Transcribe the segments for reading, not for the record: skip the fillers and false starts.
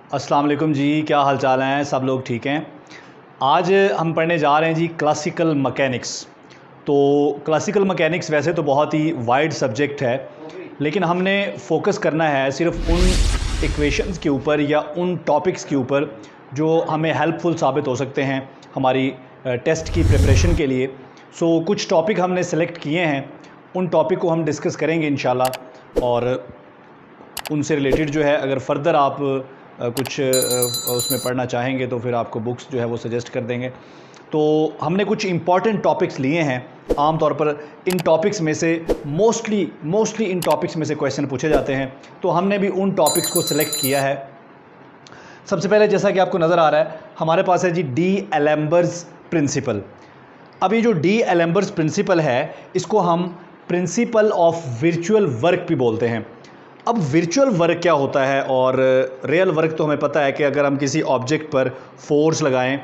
अस्सलाम वालेकुम जी, क्या हाल चाल हैं? सब लोग ठीक हैं? आज हम पढ़ने जा रहे हैं जी क्लासिकल मैकेनिक्स। तो क्लासिकल मैकेनिक्स वैसे तो बहुत ही वाइड सब्जेक्ट है, लेकिन हमने फोकस करना है सिर्फ उन इक्वेशंस के ऊपर या उन टॉपिक्स के ऊपर जो हमें हेल्पफुल साबित हो सकते हैं हमारी टेस्ट की प्रिपरेशन के लिए। कुछ टॉपिक हमने सेलेक्ट किए हैं, उन टॉपिक को हम डिस्कस करेंगे इंशाल्लाह। और उनसे रिलेटेड जो है अगर फर्दर आप कुछ उसमें पढ़ना चाहेंगे तो फिर आपको बुक्स जो है वो सजेस्ट कर देंगे। तो हमने कुछ इम्पॉर्टेंट टॉपिक्स लिए हैं। आमतौर पर इन टॉपिक्स में से मोस्टली इन टॉपिक्स में से क्वेश्चन पूछे जाते हैं, तो हमने भी उन टॉपिक्स को सिलेक्ट किया है। सबसे पहले जैसा कि आपको नज़र आ रहा है, हमारे पास है जी डी एलेम्बर्स प्रिंसिपल। अब ये जो डी एलेम्बर्स प्रिंसिपल है, इसको हम प्रिंसिपल ऑफ वर्चुअल वर्क भी बोलते हैं। अब वर्चुअल वर्क क्या होता है और रियल वर्क तो हमें पता है कि अगर हम किसी ऑब्जेक्ट पर फोर्स लगाएं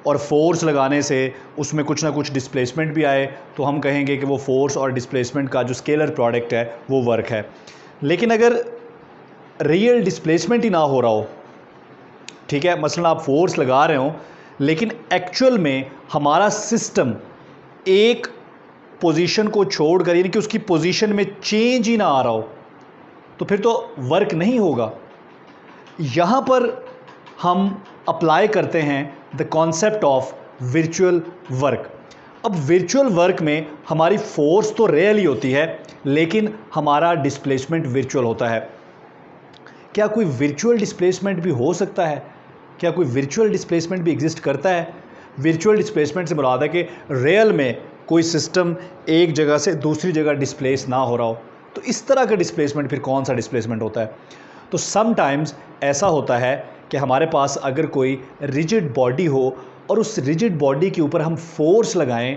और फोर्स लगाने से उसमें कुछ ना कुछ डिस्प्लेसमेंट भी आए, तो हम कहेंगे कि वो फोर्स और डिस्प्लेसमेंट का जो स्केलर प्रोडक्ट है वो वर्क है। लेकिन अगर रियल डिस्प्लेसमेंट ही ना हो रहा हो, ठीक है, मसलन आप फोर्स लगा रहे हो लेकिन एक्चुअल में हमारा सिस्टम एक पोजीशन को छोड़कर, यानी कि उसकी पोजीशन में चेंज ही ना आ रहा हो, तो फिर तो वर्क नहीं होगा। यहाँ पर हम अप्लाई करते हैं the concept of virtual work. अब वर्चुअल वर्क में हमारी फोर्स तो रियल ही होती है, लेकिन हमारा डिस्प्लेसमेंट वर्चुअल होता है। क्या कोई वर्चुअल डिस्प्लेसमेंट भी हो सकता है? क्या कोई वर्चुअल डिस्प्लेसमेंट भी एग्जिस्ट करता है? वर्चुअल डिस्प्लेसमेंट से मुराद है कि रियल में कोई सिस्टम एक जगह से दूसरी जगह डिस्प्लेस ना हो रहा हो। तो इस तरह का डिस्प्लेसमेंट फिर कौन सा डिस्प्लेसमेंट होता है? तो समटाइम्स ऐसा होता है कि हमारे पास अगर कोई रिजिड बॉडी हो और उस रिजिड बॉडी के ऊपर हम फोर्स लगाएं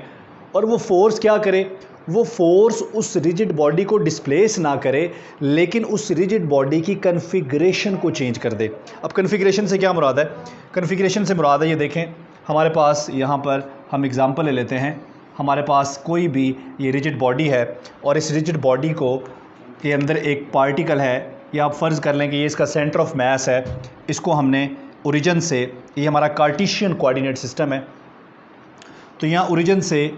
और वो फोर्स क्या करे, वो फोर्स उस रिजिड बॉडी को डिस्प्लेस ना करे, लेकिन उस रिजिड बॉडी की कन्फिग्रेशन को चेंज कर दे। अब कन्फिग्रेशन से क्या मुराद है? कन्फिग्रेशन से मुराद है, ये देखें हमारे पास यहाँ पर हम एग्जांपल ले लेते हैं। हमारे पास कोई भी ये रिजिड बॉडी है और इस रिजिड बॉडी को के अंदर एक पार्टिकल है, या आप फ़र्ज़ कर लें कि ये इसका सेंटर ऑफ मास है। इसको हमने ओरिजिन से, ये हमारा कार्टेशियन कोऑर्डिनेट सिस्टम है, तो यहाँ ओरिजिन से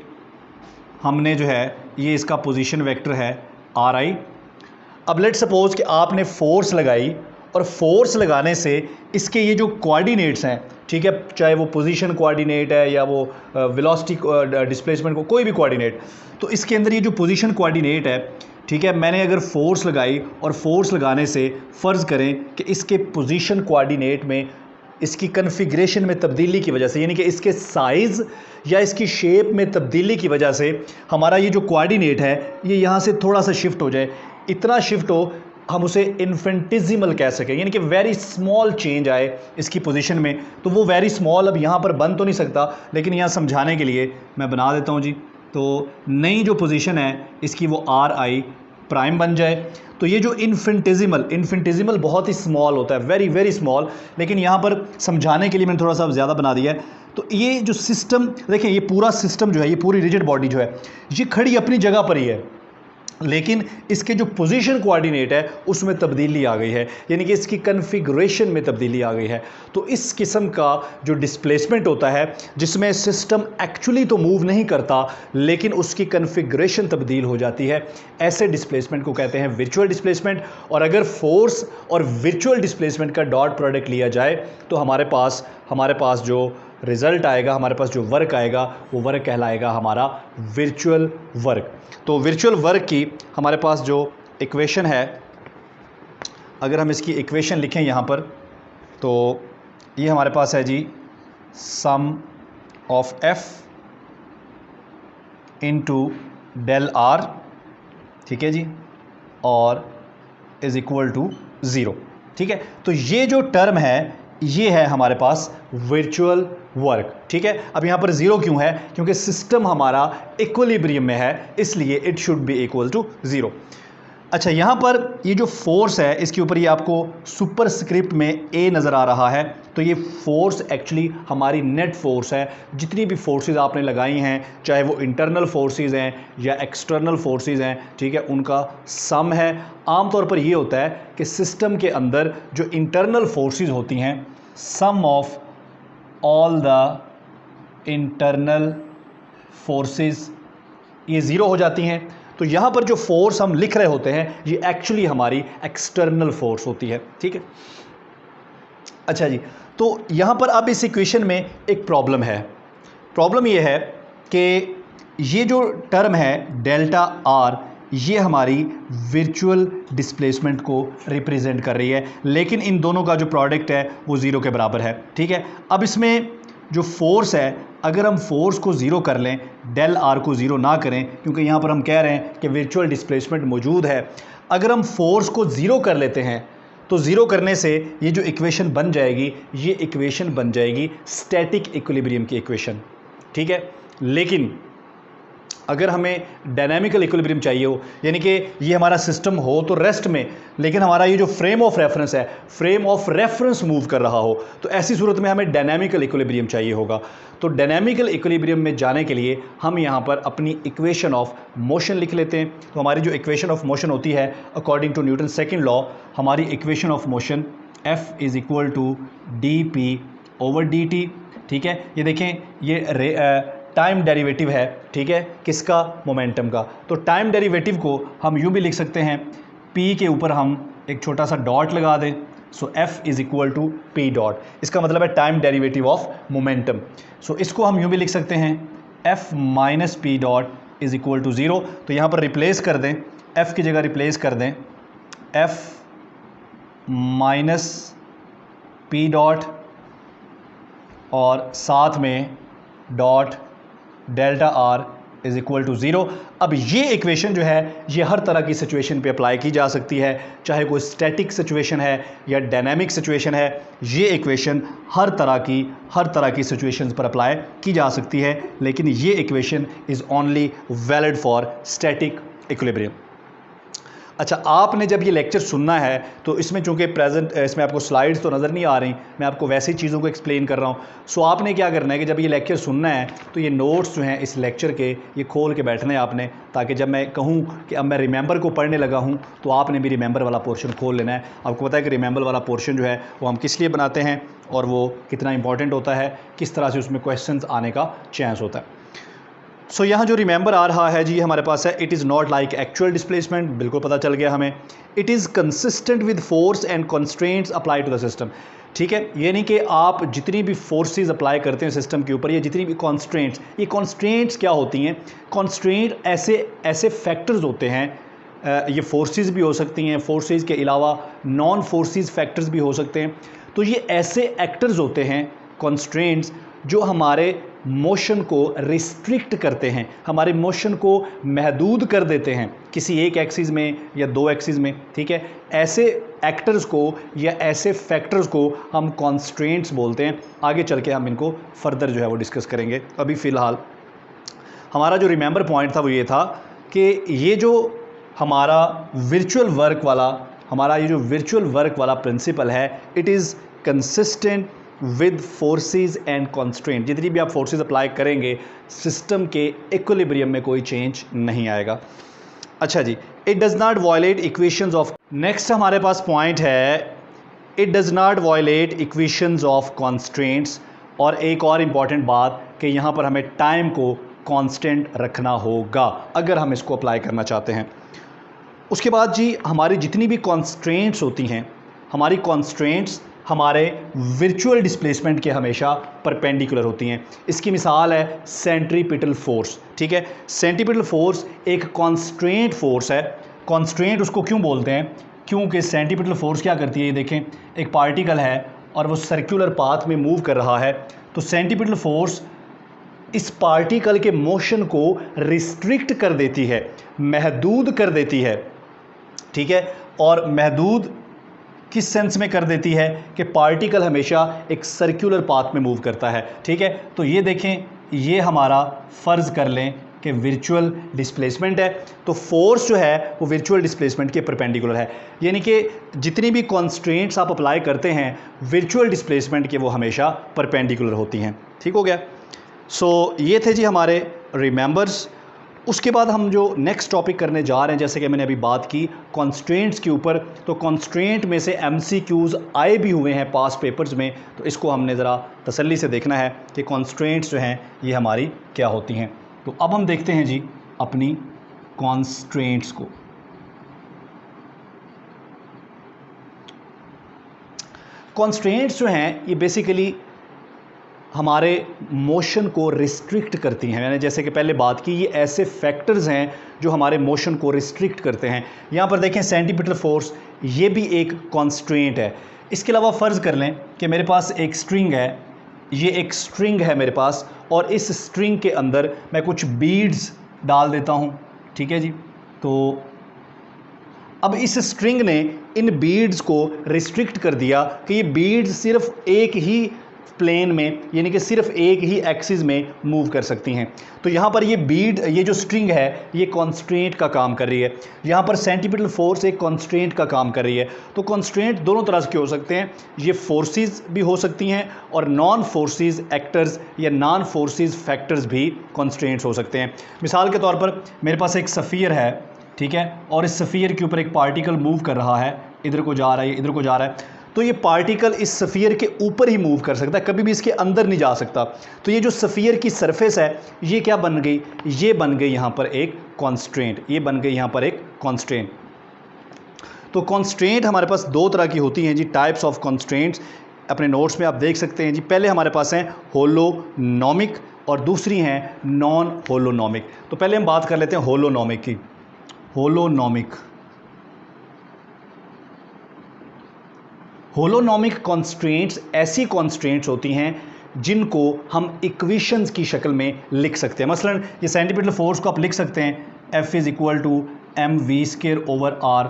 हमने जो है ये इसका पोजीशन वेक्टर है RI। अब लेट सपोज कि आपने फोर्स लगाई और फोर्स लगाने से इसके ये जो कोऑर्डिनेट्स हैं, ठीक है, चाहे वो पोजीशन कोऑर्डिनेट है या वो वेलोसिटी डिस्प्लेसमेंट को कोई भी कोऑर्डिनेट, तो इसके अंदर ये जो पोजीशन कोऑर्डिनेट है, ठीक है, मैंने अगर फोर्स लगाई और फोर्स लगाने से फ़र्ज़ करें कि इसके पोजीशन कोऑर्डिनेट में इसकी कन्फिग्रेशन में तब्दीली की वजह से, यानी कि इसके साइज़ या इसकी शेप में तब्दीली की वजह से हमारा ये जो कोऑर्डिनेट है ये यहाँ से थोड़ा सा शिफ्ट हो जाए, इतना शिफ्ट हो हम उसे इन्फेंटिजिमल कह सकें, यानी कि वेरी स्मॉल चेंज आए इसकी पोजीशन में। तो वो वेरी स्मॉल अब यहाँ पर बन तो नहीं सकता, लेकिन यहाँ समझाने के लिए मैं बना देता हूँ जी। तो नई जो पोजीशन है इसकी वो RI प्राइम बन जाए। तो ये जो इन्फेंटिजिमल बहुत ही स्मॉल होता है, वेरी वेरी स्मॉल, लेकिन यहाँ पर समझाने के लिए मैंने थोड़ा सा ज़्यादा बना दिया है। तो ये जो सिस्टम देखें, ये पूरा सिस्टम जो है, ये पूरी रिजिड बॉडी जो है, ये खड़ी अपनी जगह पर ही है, लेकिन इसके जो पोजीशन कोऑर्डिनेट है उसमें तब्दीली आ गई है, यानी कि इसकी कन्फिग्रेशन में तब्दीली आ गई है। तो इस किस्म का जो डिस्प्लेसमेंट होता है, जिसमें सिस्टम एक्चुअली तो मूव नहीं करता लेकिन उसकी कन्फिग्रेशन तब्दील हो जाती है, ऐसे डिस्प्लेसमेंट को कहते हैं वर्चुअल डिस्प्लेसमेंट। और अगर फोर्स और वर्चुअल डिस्प्लेसमेंट का डॉट प्रोडक्ट लिया जाए तो हमारे पास जो रिज़ल्ट आएगा, हमारे पास जो वर्क आएगा, वो वर्क कहलाएगा हमारा वर्चुअल वर्क। तो वर्चुअल वर्क की हमारे पास जो इक्वेशन है, अगर हम इसकी इक्वेशन लिखें यहाँ पर, तो ये हमारे पास है जी sum of F into del R, ठीक है जी, और इज़ इक्वल टू 0, ठीक है। तो ये जो टर्म है ये है हमारे पास वर्चुअल वर्क, ठीक है। अब यहाँ पर 0 क्यों है? क्योंकि सिस्टम हमारा इक्विलिब्रियम में है, इसलिए it should be equal to 0। अच्छा, यहाँ पर ये जो फोर्स है इसके ऊपर ये आपको सुपरस्क्रिप्ट में ए नज़र आ रहा है, तो ये फोर्स एक्चुअली हमारी नेट फोर्स है। जितनी भी फोर्सेस आपने लगाई हैं, चाहे वो इंटरनल फोर्सेस हैं या एक्सटर्नल फोर्सेस हैं, ठीक है, उनका सम है। आमतौर पर ये होता है कि सिस्टम के अंदर जो इंटरनल फोर्सेस होती हैं, sum of all the internal forces ये ज़ीरो हो जाती हैं। तो यहाँ पर जो फोर्स हम लिख रहे होते हैं ये एक्चुअली हमारी एक्सटर्नल फोर्स होती है, ठीक है। अच्छा जी, तो यहाँ पर अब इस इक्वेशन में एक प्रॉब्लम है। प्रॉब्लम ये है कि ये जो टर्म है डेल्टा आर, ये हमारी वर्चुअल डिस्प्लेसमेंट को रिप्रेजेंट कर रही है, लेकिन इन दोनों का जो प्रोडक्ट है वो ज़ीरो के बराबर है, ठीक है। अब इसमें जो फोर्स है, अगर हम फोर्स को ज़ीरो कर लें, डेल आर को ज़ीरो ना करें, क्योंकि यहाँ पर हम कह रहे हैं कि वर्चुअल डिस्प्लेसमेंट मौजूद है। अगर हम फोर्स को ज़ीरो कर लेते हैं तो ज़ीरो करने से ये जो इक्वेशन बन जाएगी, ये इक्वेशन बन जाएगी स्टैटिक इक्विलिब्रियम की इक्वेशन, ठीक है। लेकिन अगर हमें डायनामिकल इक्विलिब्रियम चाहिए हो, यानी कि ये हमारा सिस्टम हो तो रेस्ट में, लेकिन हमारा ये जो फ्रेम ऑफ रेफरेंस है, फ्रेम ऑफ रेफरेंस मूव कर रहा हो, तो ऐसी सूरत में हमें डायनामिकल इक्विलिब्रियम चाहिए होगा। तो डायनामिकल इक्विलिब्रियम में जाने के लिए हम यहाँ पर अपनी इक्वेशन ऑफ मोशन लिख लेते हैं। तो हमारी जो इक्वेशन ऑफ मोशन होती है according to Newton second law, हमारी equation of motion F is equal to dp/dt, ठीक है। ये देखें, ये टाइम डेरिवेटिव है, ठीक है, किसका? मोमेंटम का। तो टाइम डेरिवेटिव को हम यूँ भी लिख सकते हैं, p के ऊपर हम एक छोटा सा डॉट लगा दें, so f is equal to p dot, इसका मतलब है time derivative of momentum. So इसको हम यूँ भी लिख सकते हैं, f minus p dot is equal to zero. तो यहाँ पर रिप्लेस कर दें, f की जगह रिप्लेस कर दें f माइनस पी डॉट और साथ में dot delta R is equal to zero. अब ये इक्वेशन जो है ये हर तरह की सिचुएशन पे अप्लाई की जा सकती है, चाहे कोई स्टैटिक सिचुएशन है या डायनामिक सिचुएशन है। ये इक्वेशन हर तरह की सिचुएशंस पर अप्लाई की जा सकती है, लेकिन ये equation is only valid for static equilibrium. अच्छा, आपने जब ये लेक्चर सुनना है तो इसमें चूंकि इसमें आपको स्लाइड्स तो नज़र नहीं आ रही, मैं आपको वैसी चीज़ों को एक्सप्लेन कर रहा हूँ। सो आपने क्या करना है कि जब ये लेक्चर सुनना है तो ये नोट्स जो हैं इस लेक्चर के, ये खोल के बैठने हैं आपने, ताकि जब मैं कहूँ कि अब मैं रिमेंबर को पढ़ने लगा हूँ तो आपने भी रिमेंबर वाला पोर्शन खोल लेना है। आपको पता है कि रिमेंबर वाला पोर्शन जो है वो हम किस लिए बनाते हैं और वो कितना इंपॉर्टेंट होता है, किस तरह से उसमें क्वेश्चन आने का चांस होता है। सो यहाँ जो रिमेंबर आ रहा है जी हमारे पास है, it is not like actual displacement, बिल्कुल पता चल गया हमें। It is consistent with force and constraints apply to the system, ठीक है। यानी कि आप जितनी भी फोर्सेस अप्लाई करते हैं सिस्टम के ऊपर, या जितनी भी कॉन्स्ट्रेंट्स, ये कॉन्स्ट्रेंट्स क्या होती हैं? कॉन्स्ट्रेंट ऐसे फैक्टर्स होते हैं, ये फोर्सेस भी हो सकती हैं, फोर्सेस के अलावा नॉन फोर्सेस फैक्टर्स भी हो सकते हैं। तो ये ऐसे एक्टर्स होते हैं कॉन्स्ट्रेंट्स जो हमारे मोशन को रिस्ट्रिक्ट करते हैं, हमारे मोशन को महदूद कर देते हैं किसी एक एक्सिस में या दो एक्सिस में, ठीक है। ऐसे एक्टर्स को या ऐसे फैक्टर्स को हम कॉन्स्ट्रेंट्स बोलते हैं। आगे चल के हम इनको फर्दर जो है वो डिस्कस करेंगे। अभी फ़िलहाल हमारा जो रिमेंबर पॉइंट था वो ये था कि ये जो हमारा वर्चुअल वर्क वाला प्रिंसिपल है, it is consistent with forces and constraint. जितनी भी आप फोर्सेस अप्लाई करेंगे सिस्टम के इक्विलिब्रियम में कोई चेंज नहीं आएगा। अच्छा जी, it does not violate equations of, next हमारे पास पॉइंट है, it does not violate equations of constraints. और एक और इम्पॉर्टेंट बात कि यहाँ पर हमें टाइम को कांस्टेंट रखना होगा अगर हम इसको अप्लाई करना चाहते हैं। उसके बाद जी हमारी जितनी भी कॉन्स्ट्रेंट्स होती हैं, हमारी कॉन्स्ट्रेंट्स हमारे वर्चुअल डिस्प्लेसमेंट के हमेशा परपेंडिकुलर होती हैं। इसकी मिसाल है सेंट्रीपिटल फोर्स, ठीक है। सेंट्रीपिटल फोर्स एक कॉन्स्ट्रेंट फोर्स है। कॉन्स्ट्रेंट उसको क्यों बोलते हैं? क्योंकि सेंट्रीपिटल फोर्स क्या करती है, ये देखें, एक पार्टिकल है और वो सर्कुलर पाथ में मूव कर रहा है, तो सेंट्रीपिटल फोर्स इस पार्टिकल के मोशन को रिस्ट्रिक्ट कर देती है, महदूद कर देती है, ठीक है। और महदूद किस सेंस में कर देती है कि पार्टिकल हमेशा एक सर्कुलर पाथ में मूव करता है, ठीक है। तो ये देखें, ये हमारा फ़र्ज़ कर लें कि वर्चुअल डिस्प्लेसमेंट है, तो फोर्स जो है वो वर्चुअल डिस्प्लेसमेंट के परपेंडिकुलर है, यानी कि जितनी भी कॉन्स्ट्रेंट्स आप अप्लाई करते हैं वर्चुअल डिस्प्लेसमेंट के वो हमेशा परपेंडिकुलर होती हैं। ठीक हो गया। सो ये थे जी हमारे रिमेंबर्स। उसके बाद हम जो नेक्स्ट टॉपिक करने जा रहे हैं, जैसे कि मैंने अभी बात की कॉन्स्ट्रेंट्स के ऊपर, तो कॉन्स्ट्रेंट में से MCQs आए भी हुए हैं पास पेपर्स में, तो इसको हमने ज़रा तसल्ली से देखना है कि कॉन्स्ट्रेंट्स जो हैं ये हमारी क्या होती हैं। तो अब हम देखते हैं जी अपनी कॉन्स्ट्रेंट्स को। कॉन्स्ट्रेंट्स जो हैं ये बेसिकली हमारे मोशन को रिस्ट्रिक्ट करती हैं। मैंने जैसे कि पहले बात की, ये ऐसे फैक्टर्स हैं जो हमारे मोशन को रिस्ट्रिक्ट करते हैं। यहाँ पर देखें सेंटीमीटर फोर्स, ये भी एक कॉन्स्ट्रेंट है। इसके अलावा फ़र्ज़ कर लें कि मेरे पास एक स्ट्रिंग है, ये एक स्ट्रिंग है मेरे पास, और इस स्ट्रिंग के अंदर मैं कुछ बीड्स डाल देता हूँ। ठीक है जी। तो अब इस स्ट्रिंग ने इन बीड्स को रिस्ट्रिक्ट कर दिया कि ये बीड्स सिर्फ एक ही प्लेन में, यानी कि सिर्फ एक ही एक्सिस में मूव कर सकती हैं। तो यहाँ पर ये बीड, ये जो स्ट्रिंग है ये कॉन्स्ट्रेंट का काम कर रही है। यहाँ पर सेंटीमीटर फोर्स एक कॉन्स्ट्रेंट का काम कर रही है। तो कॉन्स्ट्रेंट दोनों तरह के हो सकते हैं, ये फोर्सेस भी हो सकती हैं और नॉन फोर्सेस एक्टर्स या नॉन फोर्सेस फैक्टर्स भी कॉन्स्ट्रेंट्स हो सकते हैं। मिसाल के तौर पर मेरे पास एक सफ़ियर है, ठीक है, और इस सफ़ियर के ऊपर एक पार्टिकल मूव कर रहा है, इधर को जा रहा है, इधर को जा रहा है, तो ये पार्टिकल इस सफ़ियर के ऊपर ही मूव कर सकता है, कभी भी इसके अंदर नहीं जा सकता। तो ये जो सफ़ियर की सरफेस है ये क्या बन गई, ये बन गई यहाँ पर एक कॉन्स्ट्रेंट, ये बन गई यहाँ पर एक कॉन्स्ट्रेंट। तो कॉन्स्ट्रेंट हमारे पास दो तरह की होती हैं जी, टाइप्स ऑफ कॉन्स्ट्रेंट्स। अपने नोट्स में आप देख सकते हैं जी। पहले हमारे पास हैं होलोनॉमिक और दूसरी हैं नॉन होलोनॉमिक। तो पहले हम बात कर लेते हैं होलोनॉमिक की। होलोनॉमिक, होलोनॉमिक कॉन्स्ट्रेंट्स ऐसी कॉन्स्ट्रेंट्स होती हैं जिनको हम इक्वेशंस की शक्ल में लिख सकते हैं। मसलन ये सेंटीमीटर फोर्स को आप लिख सकते हैं F = mv²/r।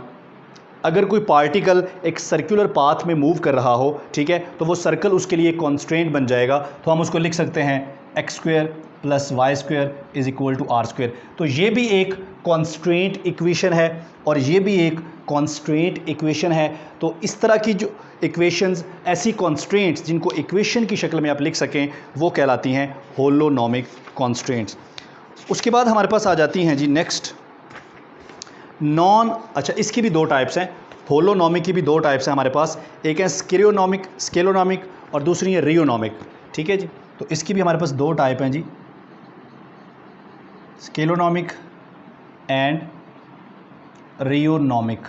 अगर कोई पार्टिकल एक सर्कुलर पाथ में मूव कर रहा हो, ठीक है, तो वो सर्कल उसके लिए कॉन्स्ट्रेंट बन जाएगा, तो हम उसको लिख सकते हैं x² + y² = r²। तो ये भी एक कॉन्स्ट्रेंट इक्वेशन है और ये भी एक कॉन्स्ट्रेंट इक्वेशन है। तो इस तरह की जो इक्वेशंस, ऐसी कॉन्स्ट्रेंट्स जिनको इक्वेशन की शक्ल में आप लिख सकें, वो कहलाती हैं होलोनॉमिक कॉन्स्ट्रेंट्स। उसके बाद हमारे पास आ जाती हैं जी नेक्स्ट अच्छा, इसकी भी दो टाइप्स हैं, होलोनॉमिक की भी दो टाइप्स हैं हमारे पास। एक है स्केलोनॉमिक और दूसरी है रियोनॉमिक। ठीक है जी। तो इसकी भी हमारे पास दो टाइप हैं जी, स्केलोनॉमिक एंड रियोनॉमिक।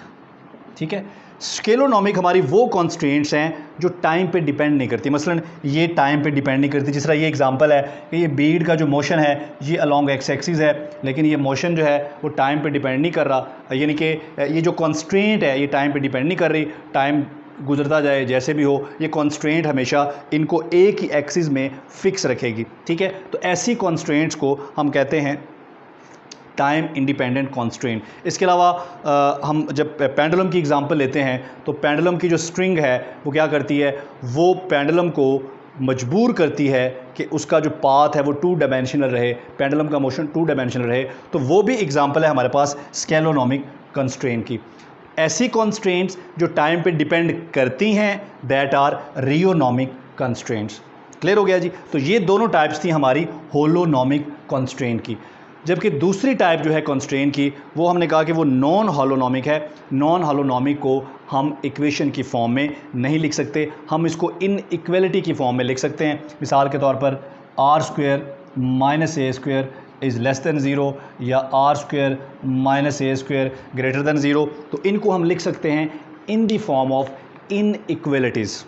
ठीक है। स्केलोनॉमिक हमारी वो कॉन्स्ट्रेंट्स हैं जो टाइम पे डिपेंड नहीं करती। मसलन ये टाइम पे डिपेंड नहीं करती, जिस तरह ये एग्जांपल है कि ये बीड का जो मोशन है ये अलोंग एक्स एक्सिस है, लेकिन ये मोशन जो है वो टाइम पे डिपेंड नहीं कर रहा, यानी कि ये जो कॉन्स्ट्रेंट है ये टाइम पे डिपेंड नहीं कर रही, टाइम गुजरता जाए जैसे भी हो, ये कॉन्स्ट्रेंट हमेशा इनको एक ही एक्सिस में फिक्स रखेगी। ठीक है। तो ऐसी कॉन्स्ट्रेंट्स को हम कहते हैं टाइम इंडिपेंडेंट कॉन्स्ट्रेंट। इसके अलावा हम जब पेंडुलम की एग्जांपल लेते हैं तो पेंडुलम की जो स्ट्रिंग है वो क्या करती है, वो पेंडुलम को मजबूर करती है कि उसका जो पाथ है वो 2 डायमेंशनल रहे, पेंडुलम का मोशन 2 डायमेंशनल रहे। तो वो भी एग्जांपल है हमारे पास स्केलोनॉमिक कंस्ट्रेंट की। ऐसी कॉन्स्ट्रेंट्स जो टाइम पे डिपेंड करती हैं दैट आर रियोनॉमिक कंस्ट्रेंट्स। क्लियर हो गया जी। तो ये दोनों टाइप्स थी हमारी होलोनॉमिक कंस्ट्रेंट की। जबकि दूसरी टाइप जो है कॉन्स्ट्रेंट की, वो हमने कहा कि वो नॉन होलोनॉमिक है। नॉन होलोनॉमिक को हम इक्वेशन की फॉर्म में नहीं लिख सकते, हम इसको इनइक्वालिटी की फॉर्म में लिख सकते हैं। मिसाल के तौर पर r² - a² > 0 या r² - a² > 0। तो इनको हम लिख सकते हैं in the form of inequalities.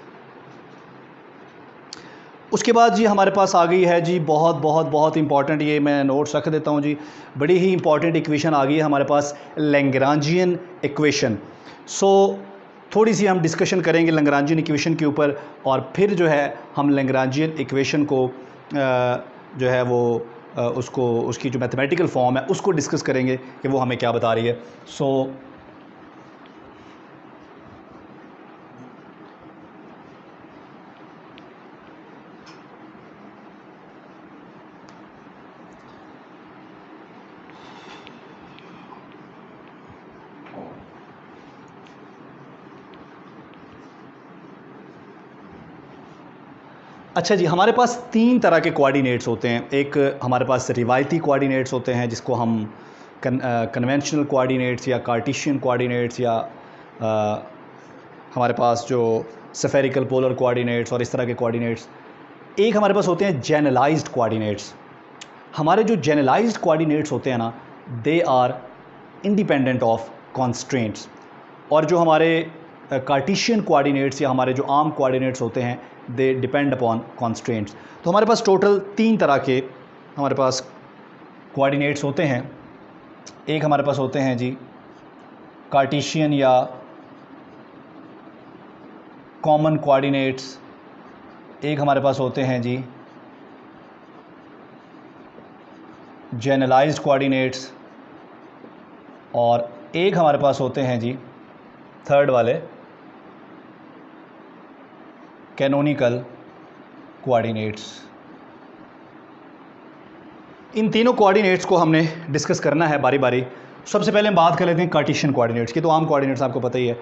उसके बाद जी हमारे पास आ गई है जी बहुत बहुत बहुत इंपॉर्टेंट, ये मैं नोट्स रख देता हूँ जी, बड़ी ही इंपॉर्टेंट इक्वेशन आ गई है हमारे पास, लैग्रांजियन इक्वेशन। सो थोड़ी सी हम डिस्कशन करेंगे लैग्रांजियन इक्वेशन के ऊपर, और फिर जो है हम लैग्रांजियन इक्वेशन को जो है वो उसकी जो मैथमेटिकल फॉर्म है उसको डिस्कस करेंगे कि वो हमें क्या बता रही है। सो अच्छा जी, हमारे पास 3 तरह के कोऑर्डिनेट्स होते हैं। एक हमारे पास रिवायती कोऑर्डिनेट्स होते हैं जिसको हम कन्वेंशनल कोऑर्डिनेट्स या कार्टेशियन कोऑर्डिनेट्स या हमारे पास जो स्फेरिकल पोलर कोऑर्डिनेट्स और इस तरह के कोऑर्डिनेट्स। एक हमारे पास होते हैं जनरलाइज्ड कोऑर्डिनेट्स। हमारे जो जनरलाइज्ड कोऑर्डिनेट्स होते हैं ना, they are independent of constraints. और जो हमारे कार्टेशियन कोऑर्डिनेट्स या हमारे जो आर्म कोऑर्डिनेट्स होते हैं, दे डिपेंड अपॉन कॉन्स्ट्रेंट्स। तो हमारे पास टोटल 3 तरह के हमारे पास कोऑर्डिनेट्स होते हैं। एक हमारे पास होते हैं जी कार्टेशियन या कॉमन कोऑर्डिनेट्स, एक हमारे पास होते हैं जी जनरलाइज्ड कोऑर्डिनेट्स, और एक हमारे पास होते हैं जी थर्ड वाले कैनोनिकल कोऑर्डिनेट्स। इन तीनों कोऑर्डिनेट्स को हमने डिस्कस करना है बारी बारी। सबसे पहले हम बात कर लेते हैं कार्टेशियन कोऑर्डिनेट्स की। तो आम कोऑर्डिनेट्स आपको पता ही है।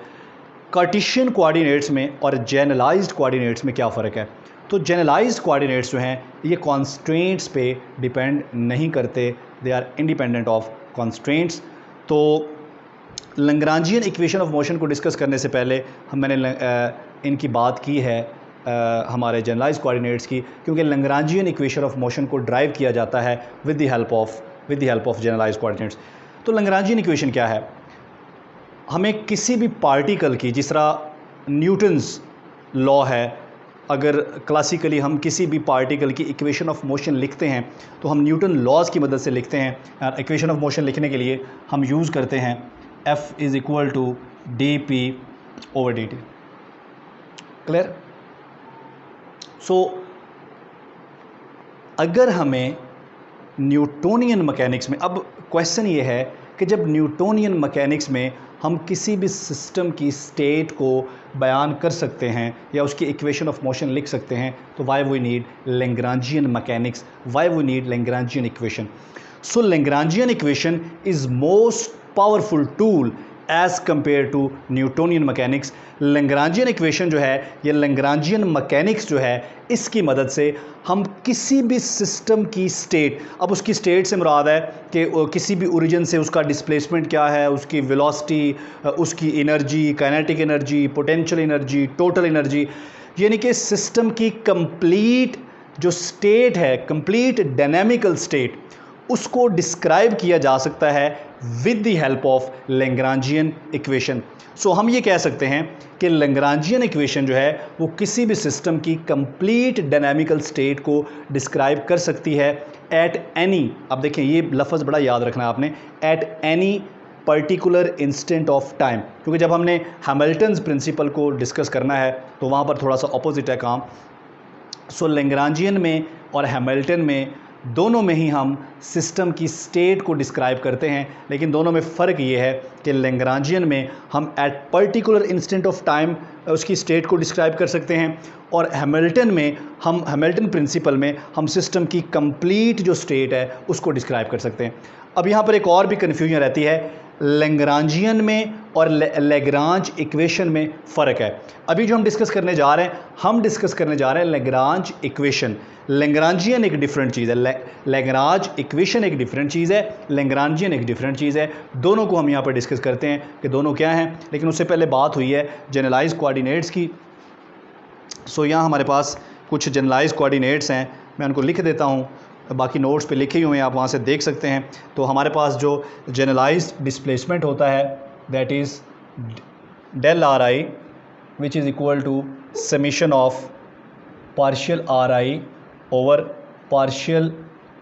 कार्टेशियन कोऑर्डिनेट्स में और जनरलाइज्ड कोऑर्डिनेट्स में क्या फ़र्क है? तो जनरलाइज्ड कोऑर्डिनेट्स जो हैं ये कॉन्स्ट्रेंट्स पे डिपेंड नहीं करते, they are independent of constraints. तो लैग्रांजियन इक्वेशन ऑफ मोशन को डिस्कस करने से पहले मैंने इनकी बात की है हमारे जनरलाइज्ड कोऑर्डिनेट्स की, क्योंकि लैग्रांजियन इक्वेशन ऑफ मोशन को ड्राइव किया जाता है with the help of generalized coordinates. तो लैग्रांजियन इक्वेशन क्या है? हमें किसी भी पार्टिकल की, जिस तरह न्यूटन्स लॉ है, अगर क्लासिकली हम किसी भी पार्टिकल की इक्वेशन ऑफ मोशन लिखते हैं तो हम न्यूटन लॉज की मदद से लिखते हैं। इक्वेशन ऑफ मोशन लिखने के लिए हम यूज़ करते हैं F is equal to dp/dt। Clear? So अगर हमें न्यूटोनियन मैकेनिक्स में, अब क्वेश्चन ये है कि जब न्यूटोनियन मैकेनिक्स में हम किसी भी सिस्टम की स्टेट को बयान कर सकते हैं या उसकी इक्वेशन ऑफ मोशन लिख सकते हैं, तो why we need Lagrangian mechanics, why we need Lagrangian equation? So Lagrangian equation is most powerful tool as compare to Newtonian mechanics. Lagrangian equation जो है, ये लैग्रांजियन मैकेनिक्स जो है, इसकी मदद से हम किसी भी सिस्टम की स्टेट, अब उसकी स्टेट से मुराद है कि किसी भी ओरिजिन से उसका डिस्प्लेसमेंट क्या है, उसकी वेलोसिटी, उसकी energy, kinetic energy, potential energy, total energy, यानी कि सिस्टम की कंप्लीट जो स्टेट है, कंप्लीट डायनामिकल स्टेट, उसको डिस्क्राइब किया जा सकता है with the help of Lagrangian equation. So हम ये कह सकते हैं कि लैग्रांजियन इक्वेशन जो है वो किसी भी सिस्टम की कंप्लीट डायनामिकल स्टेट को डिस्क्राइब कर सकती है एट एनी, अब देखें ये लफ्ज़ बड़ा याद रखना है आपने, at any particular instant of time, क्योंकि जब हमने हैमिल्टन्स प्रिंसिपल को डिस्कस करना है तो वहाँ पर थोड़ा सा अपोजिट है काम। सो लैग्रांजियन में और हैमिल्टन में दोनों में ही हम सिस्टम की स्टेट को डिस्क्राइब करते हैं, लेकिन दोनों में फ़र्क ये है कि लैग्रांजियन में हम at particular instant of time उसकी स्टेट को डिस्क्राइब कर सकते हैं, और हैमिल्टन में हम, हैमिल्टन प्रिंसिपल में हम सिस्टम की कंप्लीट जो स्टेट है उसको डिस्क्राइब कर सकते हैं। अब यहाँ पर एक और भी कन्फ्यूजन रहती है, लैग्रांजियन में और लैग्रांज इक्वेशन में फ़र्क है। अभी जो हम डिस्कस करने जा रहे हैं लैग्रांज इक्वेशन। लैग्रांजियन एक डिफरेंट चीज़ है, लैग्रांज इक्वेशन एक डिफरेंट चीज़ है, लैग्रांजियन एक डिफरेंट चीज़ है। दोनों को हम यहाँ पर डिस्कस करते हैं कि दोनों क्या हैं, लेकिन उससे पहले बात हुई है जनरलाइज्ड कोऑर्डिनेट्स की। सो यहाँ हमारे पास कुछ जनरलाइज्ड कोऑर्डिनेट्स हैं, मैं उनको लिख देता हूँ, बाकी नोट्स पे लिखे हुए हैं, आप वहाँ से देख सकते हैं। तो हमारे पास जो जनरलाइज्ड डिस्प्लेसमेंट होता है that is del Ri, which is equal to summation of partial Ri over partial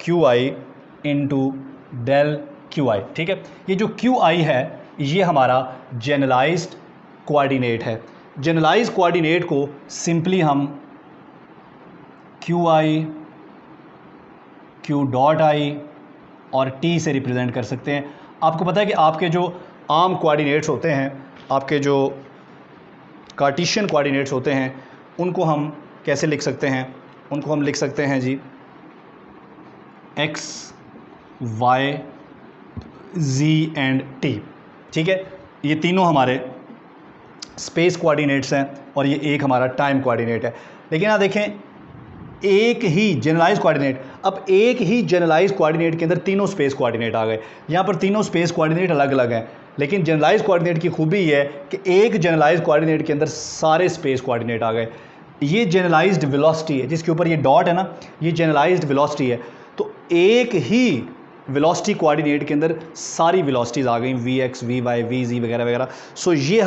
Qi into del Qi। ठीक है, ये जो Qi है ये हमारा जनरलाइज्ड कोऑर्डिनेट है। जनरलाइज्ड कोऑर्डिनेट को सिंपली हम Qi, Q डॉट i और t से रिप्रेजेंट कर सकते हैं। आपको पता है कि आपके जो आम कोऑर्डिनेट्स होते हैं, आपके जो कार्टेशियन कोऑर्डिनेट्स होते हैं, उनको हम कैसे लिख सकते हैं? उनको हम लिख सकते हैं जी x, y, z and t। ठीक है, ये तीनों हमारे स्पेस कोऑर्डिनेट्स हैं और ये एक हमारा टाइम कोऑर्डिनेट है। लेकिन यहाँ देखें एक ही जनरलाइज कोऑर्डिनेट, अब एक ही जनरलाइज कोऑर्डिनेट के अंदर तीनों स्पेस कोऑर्डिनेट आ गए। यहाँ पर तीनों स्पेस कोऑर्डिनेट अलग अलग हैं, लेकिन जनरलाइज कोऑर्डिनेट की खूबी ये है कि एक जनरलाइज कोऑर्डिनेट के अंदर सारे स्पेस कोऑर्डिनेट आ गए। ये जनरलाइज्ड वेलोसिटी है, जिसके ऊपर ये डॉट है ना, ये जनरलाइज्ड वेलोसिटी है। तो एक ही वेलोसिटी कोऑर्डिनेट के अंदर सारी वेलोसिटीज़ आ गई, Vx, Vy, Vz वगैरह वगैरह। सो ये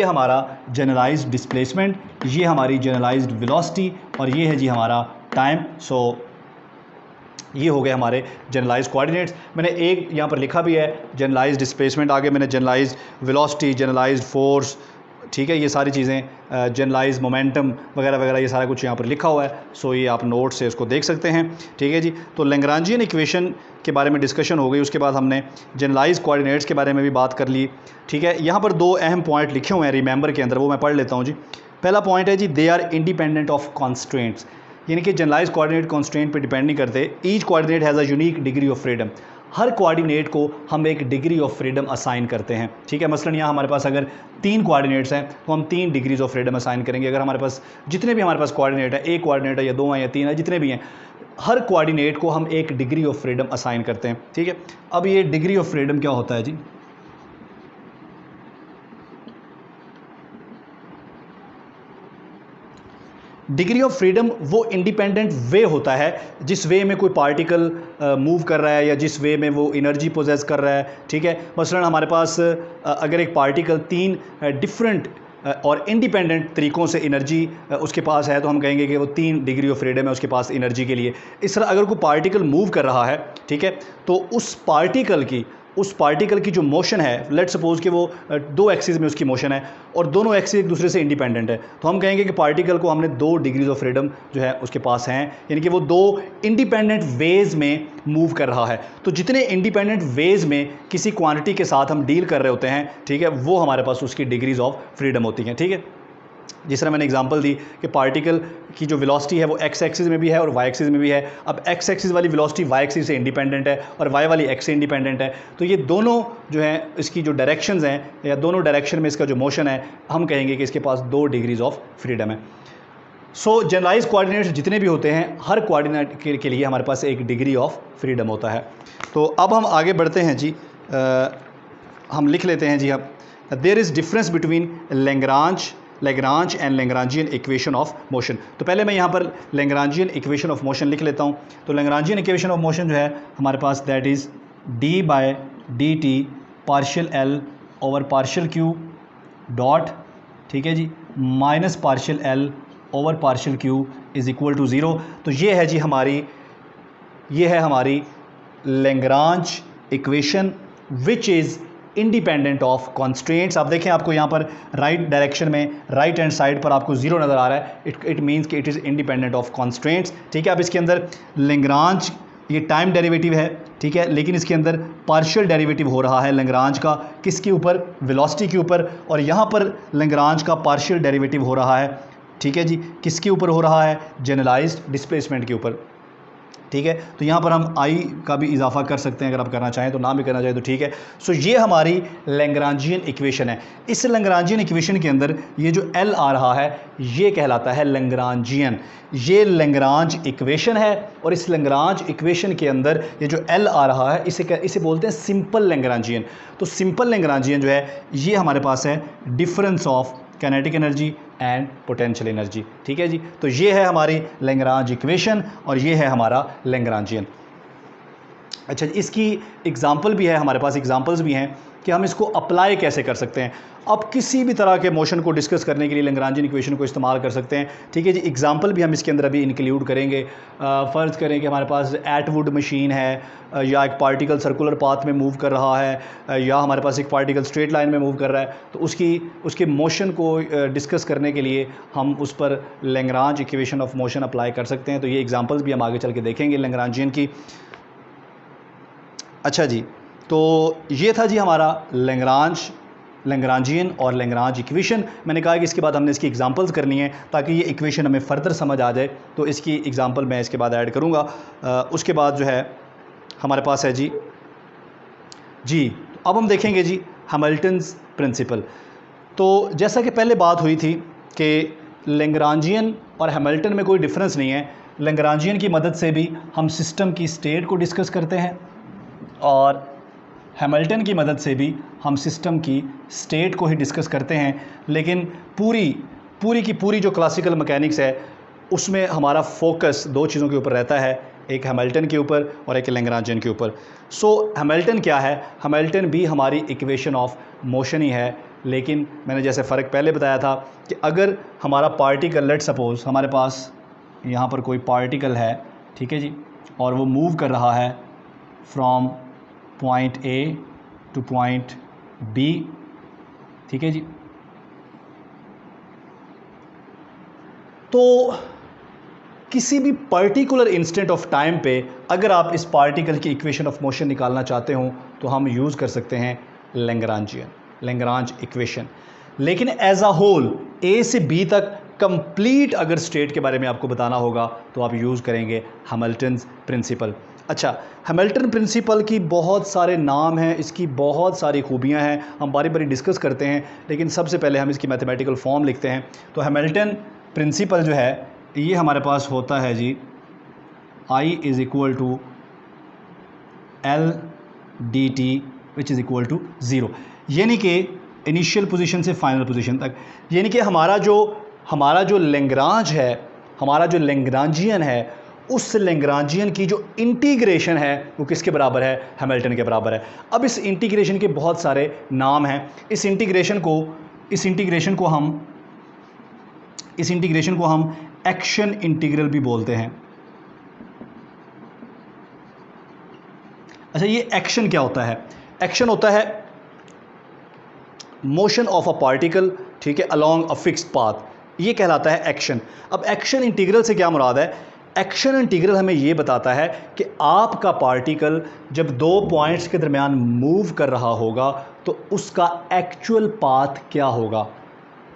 हमारा जनरलाइज्ड डिस्प्लेसमेंट, ये हमारी जनरलाइज्ड वेलोसिटी, और ये है जी हमारा टाइम। सो ये हो गए हमारे जनरलाइज्ड कोऑर्डिनेट्स। मैंने एक यहाँ पर लिखा भी है जनरलाइज्ड डिस्प्लेसमेंट, आगे मैंने जनरलाइज्ड वेलोसिटी, जनरलाइज्ड फोर्स, ठीक है, ये सारी चीज़ें, जनरलाइज मोमेंटम वगैरह वगैरह, ये सारा कुछ यहाँ पर लिखा हुआ है। सो ये आप नोट से इसको देख सकते हैं, ठीक है जी। तो लैग्रांजियन इक्वेशन के बारे में डिस्कशन हो गई, उसके बाद हमने जनरलाइज कोऑर्डिनेट्स के बारे में भी बात कर ली, ठीक है। यहाँ पर दो अहम पॉइंट लिखे हुए हैं रिमेंबर के अंदर, वो मैं पढ़ लेता हूँ जी। पहला पॉइंट है जी, they are independent of constraints, यानी कि जनरलाइज कोऑर्डिनेट कॉन्स्ट्रेंट पर डिपेंड नहीं करते। Each coordinate has a unique degree of freedom, हर कोऑर्डिनेट को हम एक डिग्री ऑफ फ्रीडम असाइन करते हैं, ठीक है। मसलन यहाँ हमारे पास अगर 3 कोऑर्डिनेट्स हैं तो हम 3 डिग्रीज ऑफ फ्रीडम असाइन करेंगे। अगर हमारे पास जितने भी हमारे पास कोऑर्डिनेट है, एक कोऑर्डिनेट है या 2 हैं या 3 है, जितने भी हैं, हर कोऑर्डिनेट को हम एक डिग्री ऑफ फ्रीडम असाइन करते हैं, ठीक है। अब ये डिग्री ऑफ फ्रीडम क्या होता है जी? डिग्री ऑफ फ्रीडम वो इंडिपेंडेंट वे होता है जिस वे में कोई पार्टिकल मूव कर रहा है या जिस वे में वो एनर्जी पोजेस कर रहा है, ठीक है। मसलन हमारे पास अगर एक पार्टिकल 3 डिफरेंट और इंडिपेंडेंट तरीक़ों से एनर्जी उसके पास है, तो हम कहेंगे कि वो 3 डिग्री ऑफ फ्रीडम है उसके पास एनर्जी के लिए। इस तरह अगर कोई पार्टिकल मूव कर रहा है, ठीक है, तो उस पार्टिकल की जो मोशन है, लेट्स सपोज कि वो 2 एक्सिस में उसकी मोशन है और दोनों एक्सिस एक दूसरे से इंडिपेंडेंट है, तो हम कहेंगे कि पार्टिकल को हमने 2 डिग्रीज ऑफ फ्रीडम जो है उसके पास हैं, यानी कि वो 2 इंडिपेंडेंट वेज में मूव कर रहा है। तो जितने इंडिपेंडेंट वेज में किसी क्वांटिटी के साथ हम डील कर रहे होते हैं, ठीक है, वो हमारे पास उसकी डिग्रीज ऑफ फ्रीडम होती हैं, ठीक है। जिस तरह मैंने एग्जांपल दी कि पार्टिकल की जो वेलोसिटी है वो एक्स एक्सिस में भी है और वाई एक्सिस में भी है। अब एक्स एक्सिस वाली वेलोसिटी वाई एक्सिस से इंडिपेंडेंट है और वाई वाली एक्स से इंडिपेंडेंट है, तो ये दोनों जो है इसकी जो डायरेक्शंस हैं या दोनों डायरेक्शन में इसका जो मोशन है, हम कहेंगे कि इसके पास 2 डिग्रीज ऑफ फ्रीडम है। सो जनरलाइज कोऑर्डिनेट्स जितने भी होते हैं, हर कोऑर्डिनेट के लिए हमारे पास एक डिग्री ऑफ फ्रीडम होता है। तो अब हम आगे बढ़ते हैं जी, हम लिख लेते हैं जी। अब there is difference between Lagrange and Lagrangian equation of motion. तो पहले मैं यहाँ पर लैग्रांजियन इक्वेशन ऑफ मोशन लिख लेता हूँ। तो लैग्रांजियन इक्वेशन ऑफ मोशन जो है हमारे पास, that is d/dt partial L over partial Q dot, ठीक है जी, minus partial L over partial Q is equal to 0। तो ये है जी हमारी Lagrange equation which is independent of constraints. आप देखें, आपको यहाँ पर राइट डायरेक्शन में राइट हैंड साइड पर आपको 0 नज़र आ रहा है, इट मीन्स कि it is independent of constraints, ठीक है। अब इसके अंदर लैग्रांज ये टाइम डेरिवेटिव है, ठीक है, लेकिन इसके अंदर पार्शियल डेरिवेटिव हो रहा है लैग्रांज का, किसके ऊपर? वेलोसिटी के ऊपर। और यहाँ पर लैग्रांज का पार्शियल डेरिवेटिव हो रहा है, ठीक है जी, किसके ऊपर हो रहा है? जनरलाइज्ड डिस्प्लेसमेंट के ऊपर, ठीक है। तो यहाँ पर हम आई का भी इजाफा कर सकते हैं, अगर आप करना चाहें तो, ना भी करना चाहें तो ठीक है। सो ये हमारी लैग्रांजियन इक्वेशन है। इस लैग्रांजियन इक्वेशन के अंदर ये जो L आ रहा है ये कहलाता है लैग्रांजियन। ये लैग्रांज इक्वेशन है और इस लैग्रांज इक्वेशन के अंदर ये जो L आ रहा है इसे बोलते हैं सिंपल लैग्रांजियन। तो सिंपल लैग्रांजियन जो है ये हमारे पास है difference of kinetic energy and potential energy, ठीक है जी। तो ये है हमारी लैग्रांज इक्वेशन और ये है हमारा लैग्रांजियन। अच्छा, इसकी एग्जांपल भी है, हमारे पास एग्जांपल्स भी हैं कि हम इसको अप्लाई कैसे कर सकते हैं। अब किसी भी तरह के मोशन को डिस्कस करने के लिए लैग्रांजियन इक्वेशन को इस्तेमाल कर सकते हैं, ठीक है जी। एग्जांपल भी हम इसके अंदर अभी इंक्लूड करेंगे। फ़र्ज़ करें कि हमारे पास एटवुड मशीन है, या एक पार्टिकल सर्कुलर पाथ में मूव कर रहा है, या हमारे पास एक पार्टिकल स्ट्रेट लाइन में मूव कर रहा है, तो उसके मोशन को डिस्कस करने के लिए हम उस पर Lagrange equation of motion apply कर सकते हैं। तो ये एग्जांपल्स भी हम आगे चल के देखेंगे लैग्रांजियन की। अच्छा जी, तो ये था जी हमारा लैग्रांजियन और लैग्रांज इक्वेशन। मैंने कहा कि इसके बाद हमने इसकी एग्जांपल्स करनी है ताकि ये इक्वेशन हमें फ़र्दर समझ आ जाए, तो इसकी एग्जांपल मैं इसके बाद ऐड करूँगा। उसके बाद जो है हमारे पास है जी अब हम देखेंगे जी हैमिल्टन्स प्रिंसिपल। तो जैसा कि पहले बात हुई थी कि लैग्रांजियन और हैमिल्टन में कोई डिफरेंस नहीं है। लैग्रांजियन की मदद से भी हम सिस्टम की स्टेट को डिस्कस करते हैं और हैमिल्टन की मदद से भी हम सिस्टम की स्टेट को ही डिस्कस करते हैं। लेकिन पूरी की पूरी जो क्लासिकल मैकेनिक्स है उसमें हमारा फोकस दो चीज़ों के ऊपर रहता है, एक हैमिल्टन के ऊपर और एक लैग्रांजियन के ऊपर। सो हैमिल्टन क्या है? हैमिल्टन भी हमारी इक्वेशन ऑफ मोशन ही है, लेकिन मैंने जैसे फ़र्क पहले बताया था कि अगर हमारा पार्टिकल, लेट सपोज़ हमारे पास यहाँ पर कोई पार्टिकल है, ठीक है जी, और वो मूव कर रहा है from point A to point B, ठीक है जी, तो किसी भी पर्टिकुलर इंस्टेंट ऑफ टाइम पे अगर आप इस पार्टिकल की इक्वेशन ऑफ मोशन निकालना चाहते हो तो हम यूज़ कर सकते हैं लैग्रांज इक्वेशन। लेकिन एज अ होल ए से बी तक कंप्लीट अगर स्टेट के बारे में आपको बताना होगा तो आप यूज़ करेंगे हैमिल्टन प्रिंसिपल। अच्छा, हैमिल्टन प्रिंसिपल की बहुत सारे नाम हैं, इसकी बहुत सारी खूबियां हैं, हम बारी बारी डिस्कस करते हैं, लेकिन सबसे पहले हम इसकी मैथमेटिकल फॉर्म लिखते हैं। तो हैमिल्टन प्रिंसिपल जो है ये हमारे पास होता है जी I is equal to LDT which is equal to 0, यानी कि इनिशियल पोजीशन से फाइनल पोजीशन तक। यानी कि हमारा जो लैग्रांज है, हमारा जो लैग्रांजियन है, उस लैग्रांजियन की जो इंटीग्रेशन है वो किसके बराबर है? हैमिल्टन के बराबर है। अब इस इंटीग्रेशन के बहुत सारे नाम हैं। इस इंटीग्रेशन को हम एक्शन इंटीग्रल भी बोलते हैं। अच्छा, ये एक्शन क्या होता है? एक्शन होता है मोशन ऑफ अ पार्टिकल, ठीक है, अलोंग अ फिक्स्ड पाथ, ये कहलाता है एक्शन। अब एक्शन इंटीग्रल से क्या मुराद है? एक्शन इंटीग्रल हमें ये बताता है कि आपका पार्टिकल जब दो पॉइंट्स के दरमियान मूव कर रहा होगा तो उसका एक्चुअल पाथ क्या होगा।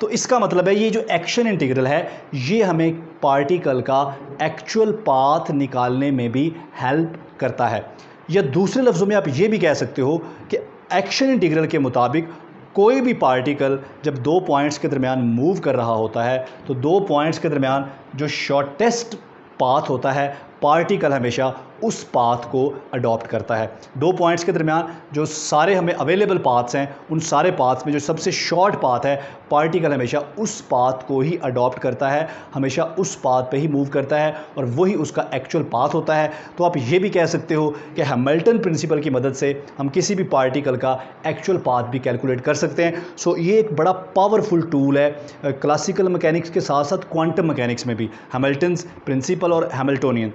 तो इसका मतलब है ये जो एक्शन इंटीग्रल है ये हमें पार्टिकल का एक्चुअल पाथ निकालने में भी हेल्प करता है। या दूसरे लफ्ज़ों में आप ये भी कह सकते हो कि एक्शन इंटीग्रल के मुताबिक कोई भी पार्टिकल जब दो पॉइंट्स के दरमियान मूव कर रहा होता है तो दो पॉइंट्स के दरमियान जो शॉर्टेस्ट पाथ होता है, पार्टिकल हमेशा उस पाथ को अडॉप्ट करता है। दो पॉइंट्स के दरमियान जो सारे हमें अवेलेबल पाथ्स हैं, उन सारे पाथ्स में जो सबसे शॉर्ट पाथ है, पार्टिकल हमेशा उस पाथ को ही अडॉप्ट करता है, हमेशा उस पाथ पे ही मूव करता है और वही उसका एक्चुअल पाथ होता है। तो आप ये भी कह सकते हो कि हैमिल्टन प्रिंसिपल की मदद से हम किसी भी पार्टिकल का एक्चुअल पाथ भी कैलकुलेट कर सकते हैं। सो ये एक बड़ा पावरफुल टूल है क्लासिकल मैकेनिक्स के साथ साथ क्वांटम मैकेनिक्स में भी, हैमिल्टन प्रिंसिपल और हैमिल्टोनियन।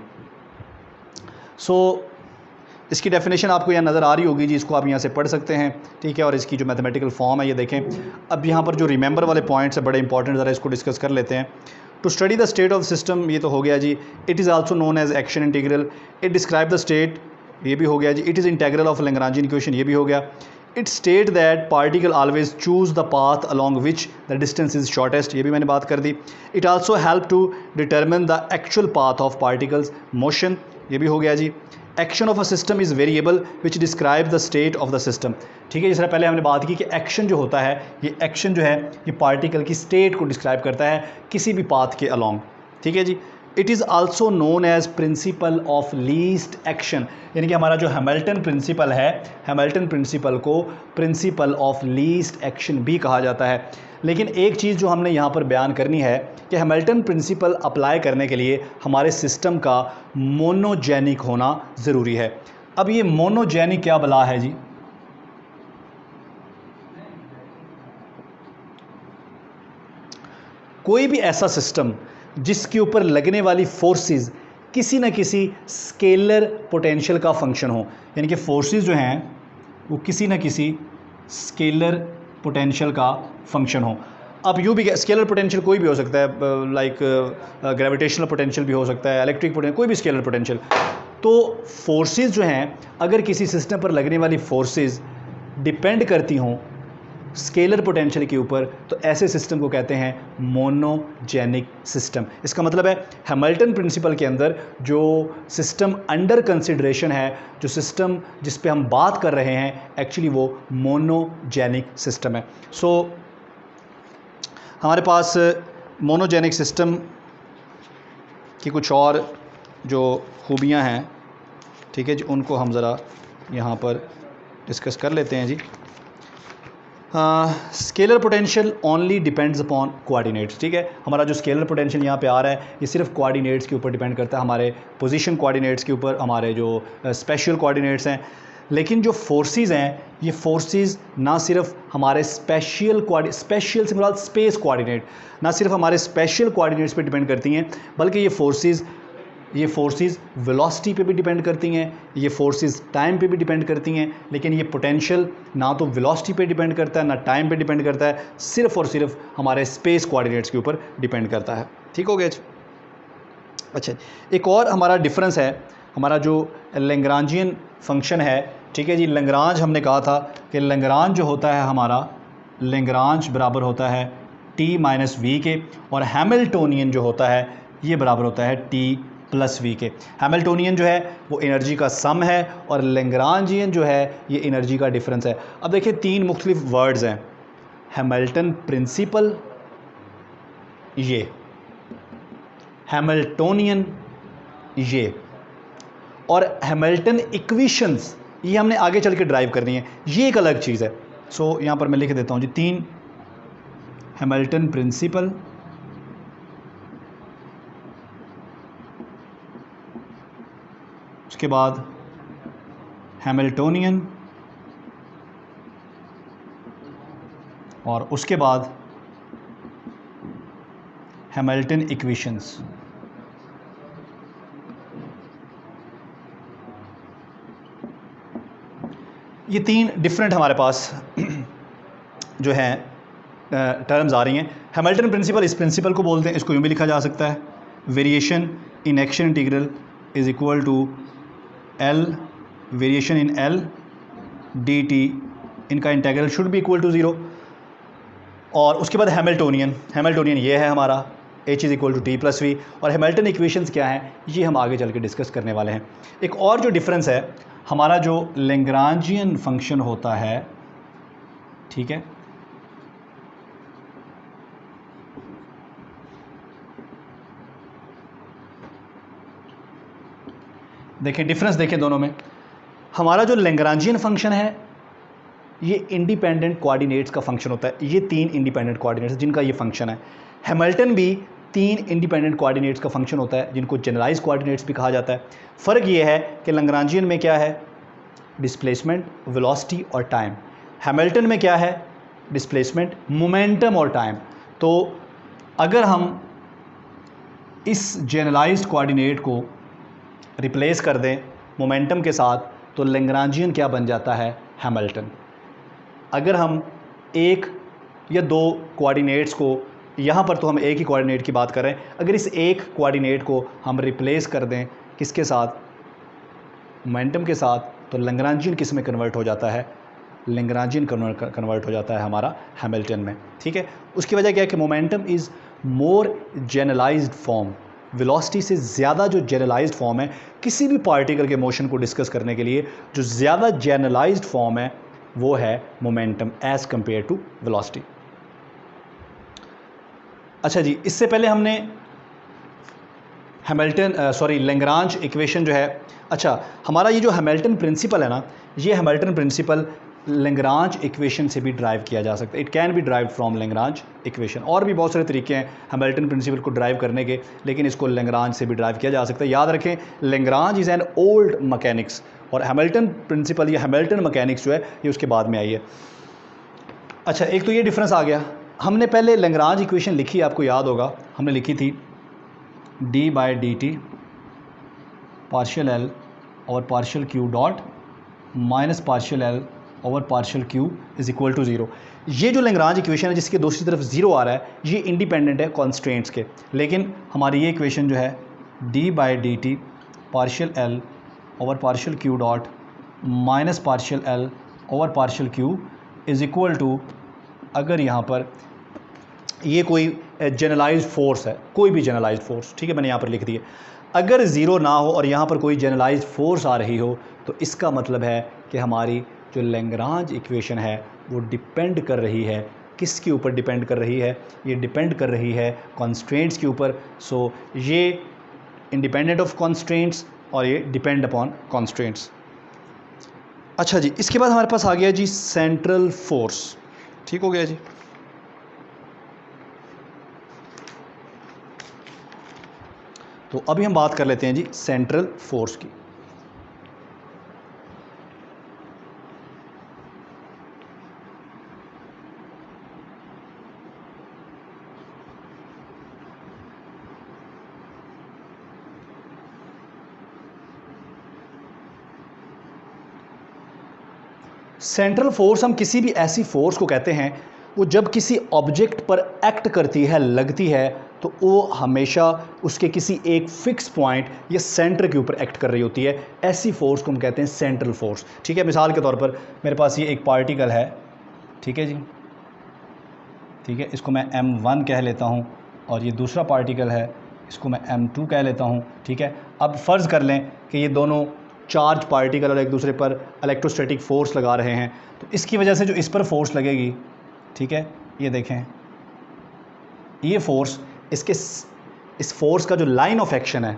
सो इसकी डेफिनेशन आपको यहाँ नज़र आ रही होगी जी, इसको आप यहाँ से पढ़ सकते हैं, ठीक है। और इसकी जो मैथमेटिकल फॉर्म है ये देखें। अब यहाँ पर जो रिमेंबर वाले पॉइंट्स है बड़े इंपॉर्टेंट, ज़रा इसको डिस्कस कर लेते हैं। To study the state of system, ये तो हो गया जी। It is also known as action integral. It describe the state, ये भी हो गया जी। It is integral of Lagrangian equation, ये भी हो गया। It state that particle always choose the path along which the distance is shortest, ये भी मैंने बात कर दी। It also help to determine the actual path of particles motion, ये भी हो गया जी। Action of a system is variable which describe the state of the system, ठीक है। जिस तरह पहले हमने बात की कि एक्शन जो होता है, ये एक्शन जो है ये पार्टिकल की स्टेट को डिस्क्राइब करता है किसी भी पाथ के अलॉन्ग, ठीक है जी। It is also known as principle of least action, यानी कि हमारा जो हैमिल्टन प्रिंसिपल है, हैमिल्टन प्रिंसिपल को प्रिंसिपल ऑफ लीस्ट एक्शन भी कहा जाता है। लेकिन एक चीज़ जो हमने यहाँ पर बयान करनी है कि हैमिल्टन प्रिंसिपल अप्लाई करने के लिए हमारे सिस्टम का मोनोजेनिक होना ज़रूरी है। अब ये मोनोजेनिक क्या बला है जी? कोई भी ऐसा सिस्टम जिसके ऊपर लगने वाली फोर्सेस किसी न किसी स्केलर पोटेंशियल का फंक्शन हो, यानी कि फोर्सेस जो हैं वो किसी न किसी स्केलर पोटेंशियल का फंक्शन हो। अब यूँ भी स्केलर पोटेंशियल कोई भी हो सकता है, लाइक ग्रेविटेशनल पोटेंशियल भी हो सकता है, इलेक्ट्रिक पोटेंशियल, कोई भी स्केलर पोटेंशियल। तो फोर्सेस जो हैं, अगर किसी सिस्टम पर लगने वाली फोर्सेस डिपेंड करती हों स्केलर पोटेंशियल के ऊपर, तो ऐसे सिस्टम को कहते हैं मोनोजेनिक सिस्टम। इसका मतलब है हैमिल्टन प्रिंसिपल के अंदर जो सिस्टम अंडर कंसिडरेशन है, जो सिस्टम जिस पे हम बात कर रहे हैं, एक्चुअली वो मोनोजेनिक सिस्टम है। सो हमारे पास मोनोजेनिक सिस्टम की कुछ और जो खूबियाँ हैं, ठीक है जी, उनको हम ज़रा यहाँ पर डिस्कस कर लेते हैं जी। Scalar potential only depends upon coordinates, ठीक है। हमारा जो स्केलर पोटेंशियल यहाँ पे आ रहा है ये सिर्फ कोऑर्डिनेट्स के ऊपर डिपेंड करता है, हमारे पोजीशन कोऑर्डिनेट्स के ऊपर, हमारे जो स्पेशल कोऑर्डिनेट्स हैं। लेकिन जो फोर्सेस हैं ये फोर्सेस ना सिर्फ हमारे स्पेशल से मुराद स्पेस कोऑर्डिनेट, ना सिर्फ हमारे स्पेशल कोऑर्डिनेट्स पे डिपेंड करती हैं, बल्कि ये फोर्सेस वेलोसिटी पे भी डिपेंड करती हैं, ये फोर्सेस टाइम पे भी डिपेंड करती हैं। लेकिन ये पोटेंशियल ना तो वेलोसिटी पे डिपेंड करता है ना टाइम पे डिपेंड करता है, सिर्फ और सिर्फ हमारे स्पेस कोऑर्डिनेट्स के ऊपर डिपेंड करता है। ठीक हो गया। अच्छा, एक और हमारा डिफरेंस है, हमारा जो लैग्रांजियन फंक्शन है, ठीक है जी। लैग्रांज हमने कहा था कि लैग्रांज जो होता है हमारा, लैग्रांज बराबर होता है t माइनस वी के, और हैमिल्टोनियन जो होता है ये बराबर होता है t प्लस वी के। हैमिल्टोनियन जो है वो एनर्जी का सम है और लैग्रांजियन जो है ये एनर्जी का डिफरेंस है। अब देखिए तीन मुख्तलिफ वर्ड्स हैं, हैमिल्टन प्रिंसिपल, ये हैमिल्टोनियन, ये, और हैमिल्टन इक्वेशंस, ये हमने आगे चल के ड्राइव करनी है, ये एक अलग चीज़ है। सो यहाँ पर मैं लिख देता हूँ जी, तीन हैमिल्टन प्रिंसिपल, उसके बाद हैमिल्टोनियन, और उसके बाद हैमिल्टन इक्वेशंस। ये तीन डिफरेंट हमारे पास जो हैं टर्म्स आ रही हैं। हैमिल्टन प्रिंसिपल, इस प्रिंसिपल को बोलते हैं, इसको यूँ भी लिखा जा सकता है, variation in action integral is equal to L variation in L d t, इनका integral should be equal to 0। और उसके बाद हैमिल्टोनियन, हैमिल्टोनियन ये है हमारा h is equal to T plus V. और हैमिल्टन इक्वेशंस क्या हैं ये हम आगे चल के डिस्कस करने वाले हैं। एक और जो डिफरेंस है, हमारा जो लैग्रांजियन फंक्शन होता है, ठीक है, देखिए डिफरेंस देखें दोनों में। हमारा जो लैग्रांजियन फंक्शन है ये इंडिपेंडेंट कोऑर्डिनेट्स का फंक्शन होता है, ये तीन इंडिपेंडेंट कोऑर्डिनेट्स जिनका ये फंक्शन है। हैमिल्टन भी तीन इंडिपेंडेंट कोऑर्डिनेट्स का फंक्शन होता है जिनको जनरलाइज कोऑर्डिनेट्स भी कहा जाता है। फ़र्क ये है कि लैग्रांजियन में क्या है, डिस्प्लेसमेंट, वेलोसिटी और टाइम। हैमिल्टन में क्या है, डिस्प्लेसमेंट, मोमेंटम और टाइम। तो अगर हम इस जनरलाइज्ड कोऑर्डिनेट को रिप्लेस कर दें मोमेंटम के साथ तो लैग्रांजियन क्या बन जाता है, हैमिल्टन। अगर हम एक या दो कोऑर्डिनेट्स को, यहाँ पर तो हम एक ही कोऑर्डिनेट की बात कर रहे हैं, अगर इस एक कोऑर्डिनेट को हम रिप्लेस कर दें किसके साथ, मोमेंटम के साथ, तो लैग्रांजियन किस में कन्वर्ट हो जाता है, लैग्रांजियन कन्वर्ट हो जाता है हमारा हैमिल्टन में। ठीक है, उसकी वजह क्या है कि momentum is more generalized form, velocity से ज़्यादा जो जनरलाइज्ड फॉर्म है किसी भी पार्टिकल के मोशन को डिस्कस करने के लिए, जो ज़्यादा जनरलाइज्ड फॉर्म है वो है momentum as compare to velocity. अच्छा जी, इससे पहले हमने लैग्रांज इक्वेशन जो है, अच्छा हमारा ये जो हैमिल्टन प्रिंसिपल है ना, ये हैमिल्टन प्रिंसिपल लैग्रांज इक्वेशन से भी ड्राइव किया जा सकता है। It can be drive from Lagrange equation. और भी बहुत सारे तरीके हैं हैमिल्टन प्रिंसिपल को ड्राइव करने के, लेकिन इसको लैग्रांज से भी ड्राइव किया जा सकता है। याद रखें, Lagrange is an old mechanics और हैमिल्टन प्रिंसिपल या हैमिल्टन मैकेनिक्स जो है ये उसके बाद में आई है। अच्छा, एक तो ये डिफरेंस आ गया। हमने पहले लैग्रांज इक्वेशन लिखी, आपको याद होगा, हमने लिखी थी d by d t partial L और partial q dot minus partial L over partial q is equal to 0। ये जो लैग्रांज इक्वेशन है जिसके दूसरी तरफ 0 आ रहा है, ये इंडिपेंडेंट है कॉन्स्ट्रेंट्स के। लेकिन हमारी ये इक्वेशन जो है d by d t partial L over partial q dot minus partial L over partial q is equal to, अगर यहाँ पर ये कोई जनरलाइज्ड फोर्स है, कोई भी जनरलाइज्ड फोर्स, ठीक है, मैंने यहाँ पर लिख दिया, अगर 0 ना हो और यहाँ पर कोई जनरलाइज्ड फोर्स आ रही हो तो इसका मतलब है कि हमारी जो लैग्रांज इक्वेशन है वो डिपेंड कर रही है, किसके ऊपर डिपेंड कर रही है, ये डिपेंड कर रही है कॉन्स्ट्रेंट्स के ऊपर। सो ये इंडिपेंडेंट ऑफ कॉन्स्ट्रेंट्स और ये डिपेंड अपॉन कॉन्स्ट्रेंट्स। अच्छा जी, इसके बाद हमारे पास आ गया जी सेंट्रल फोर्स। ठीक हो गया जी। तो अभी हम बात कर लेते हैं जी सेंट्रल फोर्स की। सेंट्रल फोर्स हम किसी भी ऐसी फोर्स को कहते हैं वो जब किसी ऑब्जेक्ट पर एक्ट करती है, लगती है, तो वो हमेशा उसके किसी एक फिक्स पॉइंट या सेंटर के ऊपर एक्ट कर रही होती है। ऐसी फोर्स को हम कहते हैं सेंट्रल फोर्स। ठीक है, मिसाल के तौर पर मेरे पास ये एक पार्टिकल है, ठीक है जी, ठीक है, इसको मैं m1 कह लेता हूँ, और ये दूसरा पार्टिकल है, इसको मैं m2 कह लेता हूँ। ठीक है, अब फ़र्ज़ कर लें कि ये दोनों चार्ज पार्टिकल और एक दूसरे पर इलेक्ट्रोस्टैटिक फ़ोर्स लगा रहे हैं, तो इसकी वजह से जो इस पर फोर्स लगेगी, ठीक है, ये देखें, ये फोर्स इस फोर्स का जो लाइन ऑफ एक्शन है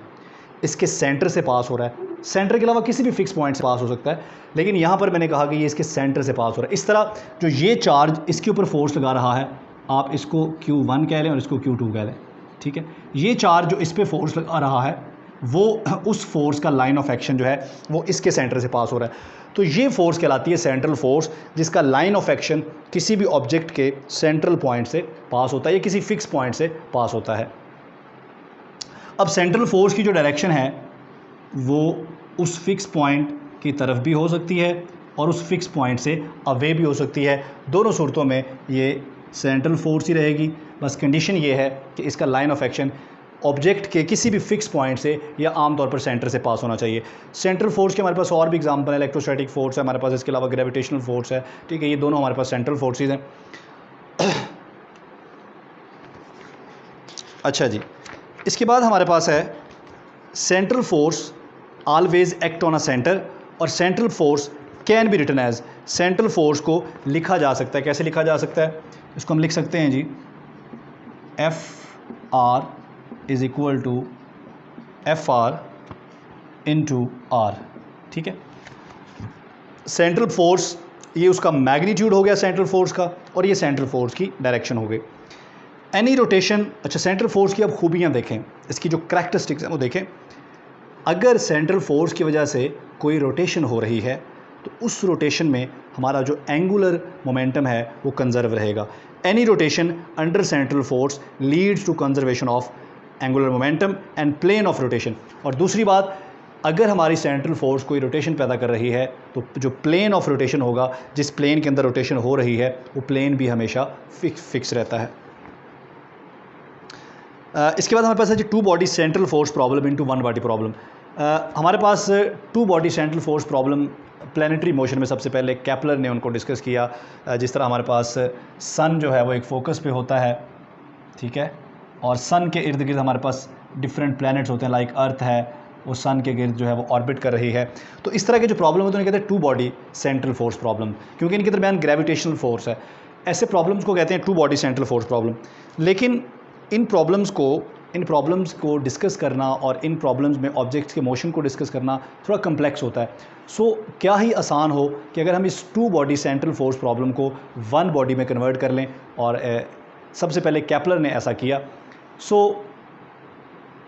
इसके सेंटर से पास हो रहा है। सेंटर के अलावा किसी भी फिक्स पॉइंट से पास हो सकता है, लेकिन यहाँ पर मैंने कहा कि ये इसके सेंटर से पास हो रहा है। इस तरह जो ये चार्ज इसके ऊपर फोर्स लगा रहा है, आप इसको Q1 कह लें और इसको Q2 कह लें। ठीक है, ये चार्ज जो इस पर फोर्स लगा रहा है वो उस फोर्स का लाइन ऑफ एक्शन जो है वो इसके सेंटर से पास हो रहा है। तो ये फोर्स कहलाती है सेंट्रल फोर्स, जिसका लाइन ऑफ एक्शन किसी भी ऑब्जेक्ट के सेंट्रल पॉइंट से पास होता है या किसी फिक्स पॉइंट से पास होता है। अब सेंट्रल फोर्स की जो डायरेक्शन है वो उस फिक्स पॉइंट की तरफ भी हो सकती है और उस फिक्स पॉइंट से अवे भी हो सकती है। दोनों सूरतों में ये सेंट्रल फोर्स ही रहेगी। बस कंडीशन ये है कि इसका लाइन ऑफ एक्शन ऑब्जेक्ट के किसी भी फिक्स पॉइंट से या आमतौर पर सेंटर से पास होना चाहिए। सेंट्रल फोर्स के हमारे पास और भी एग्जांपल है, इलेक्ट्रोस्टैटिक फोर्स है हमारे पास, इसके अलावा ग्रेविटेशनल फोर्स है। ठीक है, ये दोनों हमारे पास सेंट्रल फोर्सेज हैं। अच्छा जी, इसके बाद हमारे पास है central force always act on a center, और central force can be written as. Central force को लिखा जा सकता है, कैसे लिखा जा सकता है? इसको हम लिख सकते हैं जी F r is equal to F r into R। ठीक है, सेंट्रल फोर्स ये उसका मैग्नीट्यूड हो गया सेंट्रल फोर्स का, और ये सेंट्रल फोर्स की डायरेक्शन हो गई। एनी रोटेशन, अच्छा सेंट्रल फोर्स की अब खूबियाँ देखें, इसकी जो करैक्टरिस्टिक्स हैं वो देखें। अगर सेंट्रल फोर्स की वजह से कोई रोटेशन हो रही है तो उस रोटेशन में हमारा जो एंगुलर मोमेंटम है वो कंजर्व रहेगा। Any rotation under central force leads to conservation of angular momentum and plane of rotation. और दूसरी बात, अगर हमारी सेंट्रल फोर्स कोई रोटेशन पैदा कर रही है तो जो प्लेन ऑफ रोटेशन होगा, जिस प्लेन के अंदर रोटेशन हो रही है, वो प्लेन भी हमेशा फिक्स रहता है। इसके बाद हमारे पास है जी two body central force problem into one body problem. हमारे पास two body central force problem planetary motion में सबसे पहले केपलर ने उनको डिस्कस किया। जिस तरह हमारे पास सन जो है वो एक फोकस पे होता है, ठीक है, और सन के इर्द गिर्द हमारे पास डिफरेंट प्लैनेट्स होते हैं, लाइक अर्थ है, वो सन के गिर्द जो है वो ऑर्बिट कर रही है। तो इस तरह के जो प्रॉब्लम होते हैं उन्हें कहते हैं two body central force problem, क्योंकि इनके दरमियान ग्रेविटेशनल फोर्स है। ऐसे प्रॉब्लम्स को कहते हैं two body central force problem. लेकिन इन प्रॉब्लम्स को डिस्कस करना और इन प्रॉब्लम्स में ऑब्जेक्ट्स के मोशन को डिस्कस करना थोड़ा कम्प्लेक्स होता है। सो क्या ही आसान हो कि अगर हम इस two body central force problem को वन बॉडी में कन्वर्ट कर लें, और सबसे पहले केपलर ने ऐसा किया। So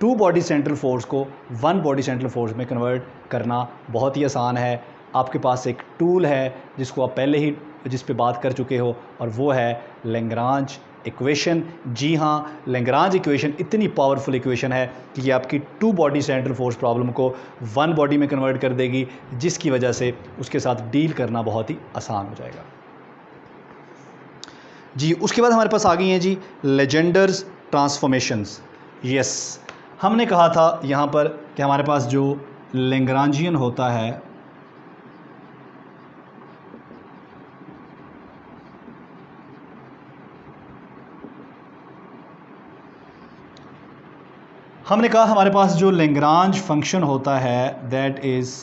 two body central force को वन बॉडी सेंट्रल फोर्स में कन्वर्ट करना बहुत ही आसान है। आपके पास एक टूल है जिसको आप पहले ही जिस पे बात कर चुके हो, और वो है लैग्रांज इक्वेशन। जी हाँ, लैग्रांज इक्वेशन इतनी पावरफुल इक्वेशन है कि ये आपकी two body central force problem को वन बॉडी में कन्वर्ट कर देगी, जिसकी वजह से उसके साथ डील करना बहुत ही आसान हो जाएगा जी। उसके बाद हमारे पास आ गई हैं जी लेजेंडर्स ट्रांसफॉर्मेशंस। यस, हमने कहा था यहाँ पर कि हमारे पास जो लैग्रांजियन होता है, हमने कहा हमारे पास जो लैग्रांज फंक्शन होता है that is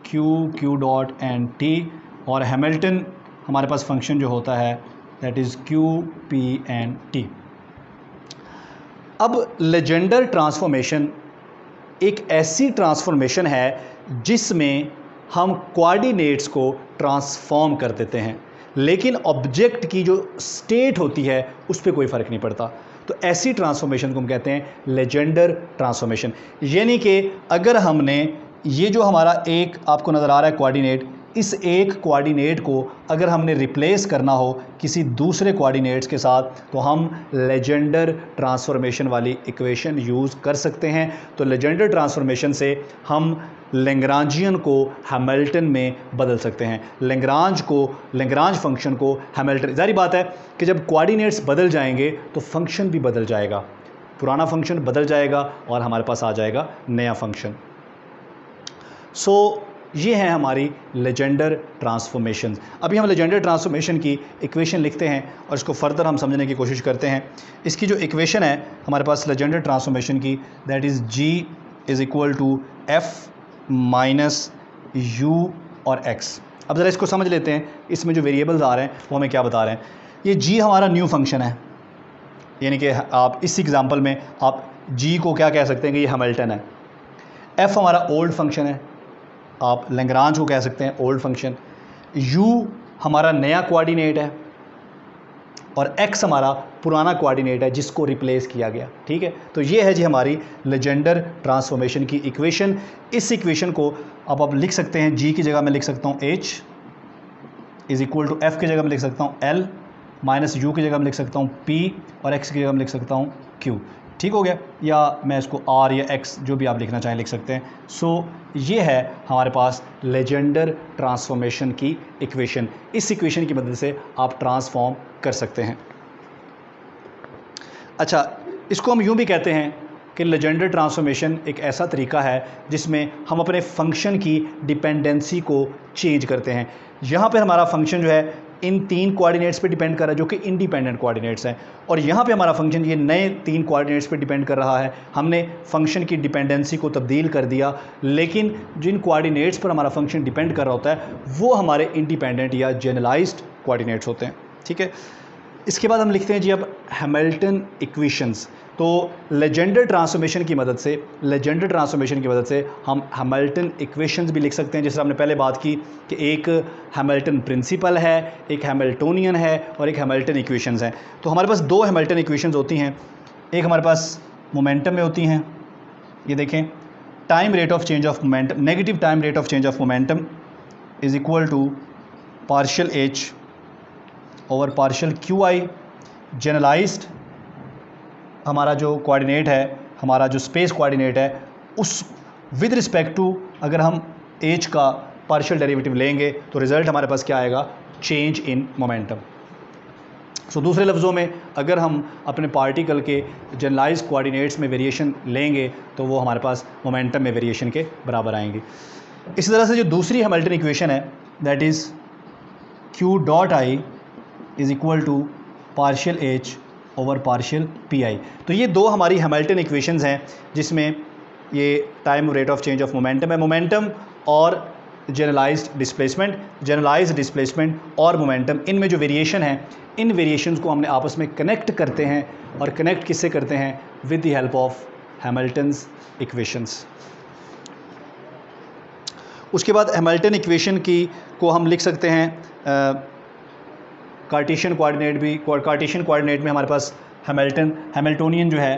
Q dot and T, और हैमिल्टन हमारे पास फंक्शन जो होता है that is Q P and T. अब लेजेंडर ट्रांसफॉर्मेशन एक ऐसी ट्रांसफॉर्मेशन है जिसमें हम कोऑर्डिनेट्स को ट्रांसफॉर्म कर देते हैं, लेकिन ऑब्जेक्ट की जो स्टेट होती है उस पर कोई फ़र्क नहीं पड़ता। तो ऐसी ट्रांसफॉर्मेशन को हम कहते हैं लेजेंडर ट्रांसफॉर्मेशन। यानी कि अगर हमने ये जो हमारा एक आपको नज़र आ रहा है कोऑर्डिनेट, इस एक कोऑर्डिनेट को अगर हमने रिप्लेस करना हो किसी दूसरे कोऑर्डिनेट्स के साथ, तो हम लेजेंडर ट्रांसफॉर्मेशन वाली इक्वेशन यूज़ कर सकते हैं। तो लेजेंडर ट्रांसफॉर्मेशन से हम लैग्रांजियन को हैमिल्टन में बदल सकते हैं, लैग्रांज फंक्शन को हैमिल्टन। जारी बात है कि जब कोऑर्डिनेट्स बदल जाएंगे तो फंक्शन भी बदल जाएगा, पुराना फंक्शन बदल जाएगा और हमारे पास आ जाएगा नया फंक्शन। सो ये है हमारी लेजेंडर ट्रांसफॉर्मेशन। अभी हम लेजेंडर ट्रांसफॉर्मेशन की इक्वेशन लिखते हैं और इसको फर्दर हम समझने की कोशिश करते हैं। इसकी जो इक्वेशन है हमारे पास लेजेंडर ट्रांसफॉर्मेशन की, that is G is equal to F minus U और X। अब ज़रा इसको समझ लेते हैं, इसमें जो वेरिएबल्स आ रहे हैं वो हमें क्या बता रहे हैं। ये G हमारा न्यू फंक्शन है, यानी कि आप इस एग्जांपल में आप G को क्या कह सकते हैं कि ये हैमिल्टन है। F हमारा ओल्ड फंक्शन है, आप लैग्रांज को कह सकते हैं ओल्ड फंक्शन। U हमारा नया कोऑर्डिनेट है और X हमारा पुराना कोऑर्डिनेट है जिसको रिप्लेस किया गया। ठीक है, तो ये है जी हमारी लेजेंडर ट्रांसफॉर्मेशन की इक्वेशन। इस इक्वेशन को अब आप लिख सकते हैं, G की जगह मैं लिख सकता हूँ H is equal to F की जगह मैं लिख सकता हूँ L माइनस U की जगह मैं लिख सकता हूँ P और X की जगह मैं लिख सकता हूँ Q। ठीक हो गया, या मैं इसको R या X जो भी आप लिखना चाहें लिख सकते हैं। सो ये है हमारे पास लेजेंडर ट्रांसफॉर्मेशन की इक्वेशन। इस इक्वेशन की मदद से आप ट्रांसफॉर्म कर सकते हैं। अच्छा, इसको हम यूँ भी कहते हैं कि लेजेंडर ट्रांसफॉर्मेशन एक ऐसा तरीका है जिसमें हम अपने फंक्शन की डिपेंडेंसी को चेंज करते हैं। यहाँ पर हमारा फंक्शन जो है इन 3 कोऑर्डिनेट्स पे डिपेंड कर रहा है जो कि इंडिपेंडेंट कोऑर्डिनेट्स हैं, और यहाँ पे हमारा फंक्शन ये नए 3 कोऑर्डिनेट्स पे डिपेंड कर रहा है। हमने फंक्शन की डिपेंडेंसी को तब्दील कर दिया, लेकिन जिन कोऑर्डिनेट्स पर हमारा फंक्शन डिपेंड कर रहा होता है वो हमारे इंडिपेंडेंट या जनरलाइज्ड कोऑर्डिनेट्स होते हैं। ठीक है, इसके बाद हम लिखते हैं जी अब हैमिल्टन इक्वेशंस। तो लेजेंडर ट्रांसफॉर्मेशन की मदद से हम हैमिल्टन इक्वेशंस भी लिख सकते हैं। जैसे हमने पहले बात की कि एक हैमिल्टन प्रिंसिपल है, एक हैमिल्टोनियन है और एक हैमिल्टन इक्वेशंस हैं। तो हमारे पास 2 हैमिल्टन इक्वेशंस होती हैं। एक हमारे पास मोमेंटम में होती हैं, ये देखें, time rate of change of momentum, negative time rate of change of momentum is equal to partial H over partial QI। Generalized हमारा जो कोऑर्डिनेट है, हमारा जो स्पेस कोऑर्डिनेट है, उस विद रिस्पेक्ट टू अगर हम H का पार्शियल डेरिवेटिव लेंगे तो रिज़ल्ट हमारे पास क्या आएगा, चेंज इन मोमेंटम। सो दूसरे लफ्ज़ों में अगर हम अपने पार्टिकल के जनरलाइज्ड कोऑर्डिनेट्स में वेरिएशन लेंगे तो वो हमारे पास मोमेंटम में वेरिएशन के बराबर आएंगे। इसी तरह से जो दूसरी हैमिल्टन इक्वेशन है, that is Q dot I is equal to partial H over partial PI। तो ये 2 हमारी हैमिल्टन इक्वेशंस हैं जिसमें ये time rate of change of momentum है, मोमेंटम और जनरलाइज्ड डिस्प्लेसमेंट और मोमेंटम, इनमें जो वेरिएशन है, इन वेरिएशंस को हमने आपस में कनेक्ट करते हैं। और कनेक्ट किससे करते हैं, with the help of Hamilton's equations. उसके बाद हैमिल्टन इक्वेशन को हम लिख सकते हैं कार्टेशियन कोऑर्डिनेट में हमारे पास हैमिल्टोनियन जो है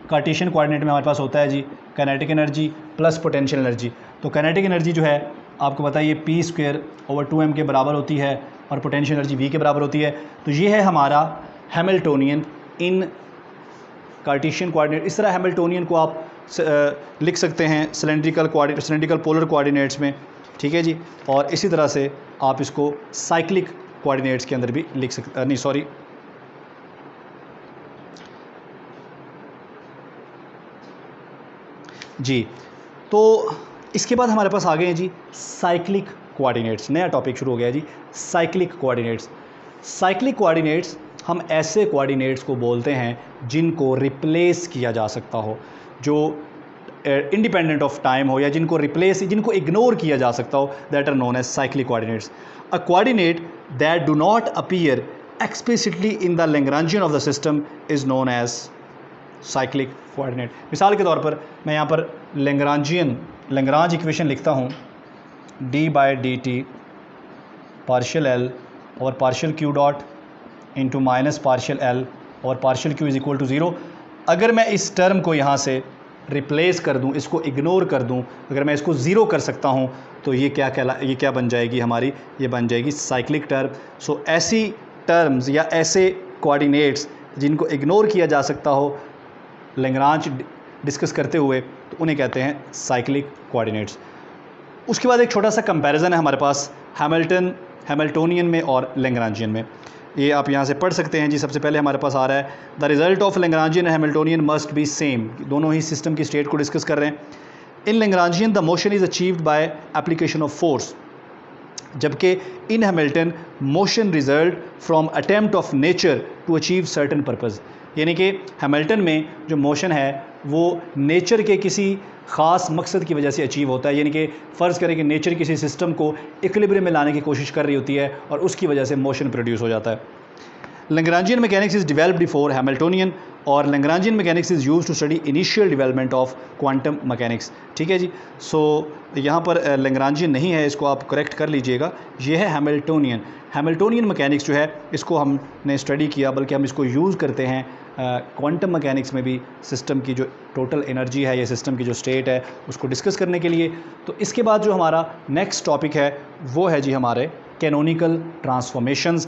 कार्टेशियन कोऑर्डिनेट में हमारे पास होता है जी kinetic energy plus potential energy. तो काइनेटिक एनर्जी जो है आपको बताइए P² ओवर 2m के बराबर होती है और पोटेंशियल एनर्जी V के बराबर होती है। तो ये है हमारा हैमिल्टोनियन इन कार्टेशियन कोऑर्डिनेट। इस तरह हैमिल्टोनियन को आप लिख सकते हैं सिलेंड्रिकल पोलर कोऑर्डिनेट्स में। ठीक है जी, और इसी तरह से आप इसको साइक्लिक कोऑर्डिनेट्स के अंदर भी लिख सकते, नहीं सॉरी, जी। तो इसके बाद हमारे पास आ गए हैं जी साइक्लिक कोऑर्डिनेट्स। नया टॉपिक शुरू हो गया जी, साइक्लिक कोऑर्डिनेट्स। साइक्लिक कोऑर्डिनेट्स हम ऐसे कोऑर्डिनेट्स को बोलते हैं जिनको रिप्लेस किया जा सकता हो, जो इंडिपेंडेंट ऑफ टाइम हो या जिनको इग्नोर किया जा सकता हो, that are known as cyclic coordinates. A coordinate that do not appear explicitly in the Lagrangian of the system is known as cyclic coordinate. मिसाल के तौर पर मैं यहाँ पर लैग्रांज इक्वेशन लिखता हूँ, d/dt पार्शियल L और partial Q dot into minus partial L और partial Q is equal to 0। अगर मैं इस टर्म को यहाँ से रिप्लेस कर दूँ, इसको इग्नोर कर दूँ, अगर मैं इसको ज़ीरो कर सकता हूँ तो ये क्या बन जाएगी हमारी, ये बन जाएगी साइक्लिक टर्म। सो ऐसी टर्म्स या ऐसे कोऑर्डिनेट्स जिनको इग्नोर किया जा सकता हो लैग्रांज डिस्कस करते हुए, तो उन्हें कहते हैं साइक्लिक कोऑर्डिनेट्स। उसके बाद एक छोटा सा कंपैरिजन है हमारे पास हैमिल्टोनियन में और लैग्रांजियन में। ये आप यहाँ से पढ़ सकते हैं जी। सबसे पहले हमारे पास आ रहा है the result of Lagrangian and Hamiltonian must be same. दोनों ही सिस्टम की स्टेट को डिस्कस कर रहे हैं। In Lagrangian the motion is achieved by application of force, जबकि in Hamilton motion result from attempt of nature to achieve certain purpose. यानी कि हैमिल्टन में जो मोशन है वो नेचर के किसी ख़ास मकसद की वजह से अचीव होता है। यानी कि फ़र्ज़ करें कि नेचर किसी सिस्टम को इक्विलिब्रियम में लाने की कोशिश कर रही होती है और उसकी वजह से मोशन प्रोड्यूस हो जाता है। Lagrangian mechanics is developed before Hamiltonian और Lagrangian mechanics is used to study initial development of quantum mechanics. ठीक है जी। सो यहाँ पर लैग्रांजियन नहीं है, इसको आप करेक्ट कर लीजिएगा। ये है हैमिल्टोनियन मैकेनिक्स जो है इसको हमने स्टडी किया, बल्कि हम इसको यूज़ करते हैं क्वांटम मैकेनिक्स में भी सिस्टम की जो टोटल एनर्जी है या सिस्टम की जो स्टेट है उसको डिस्कस करने के लिए। तो इसके बाद जो हमारा नेक्स्ट टॉपिक है वो है जी हमारे कैनोनिकल ट्रांसफॉर्मेशंस।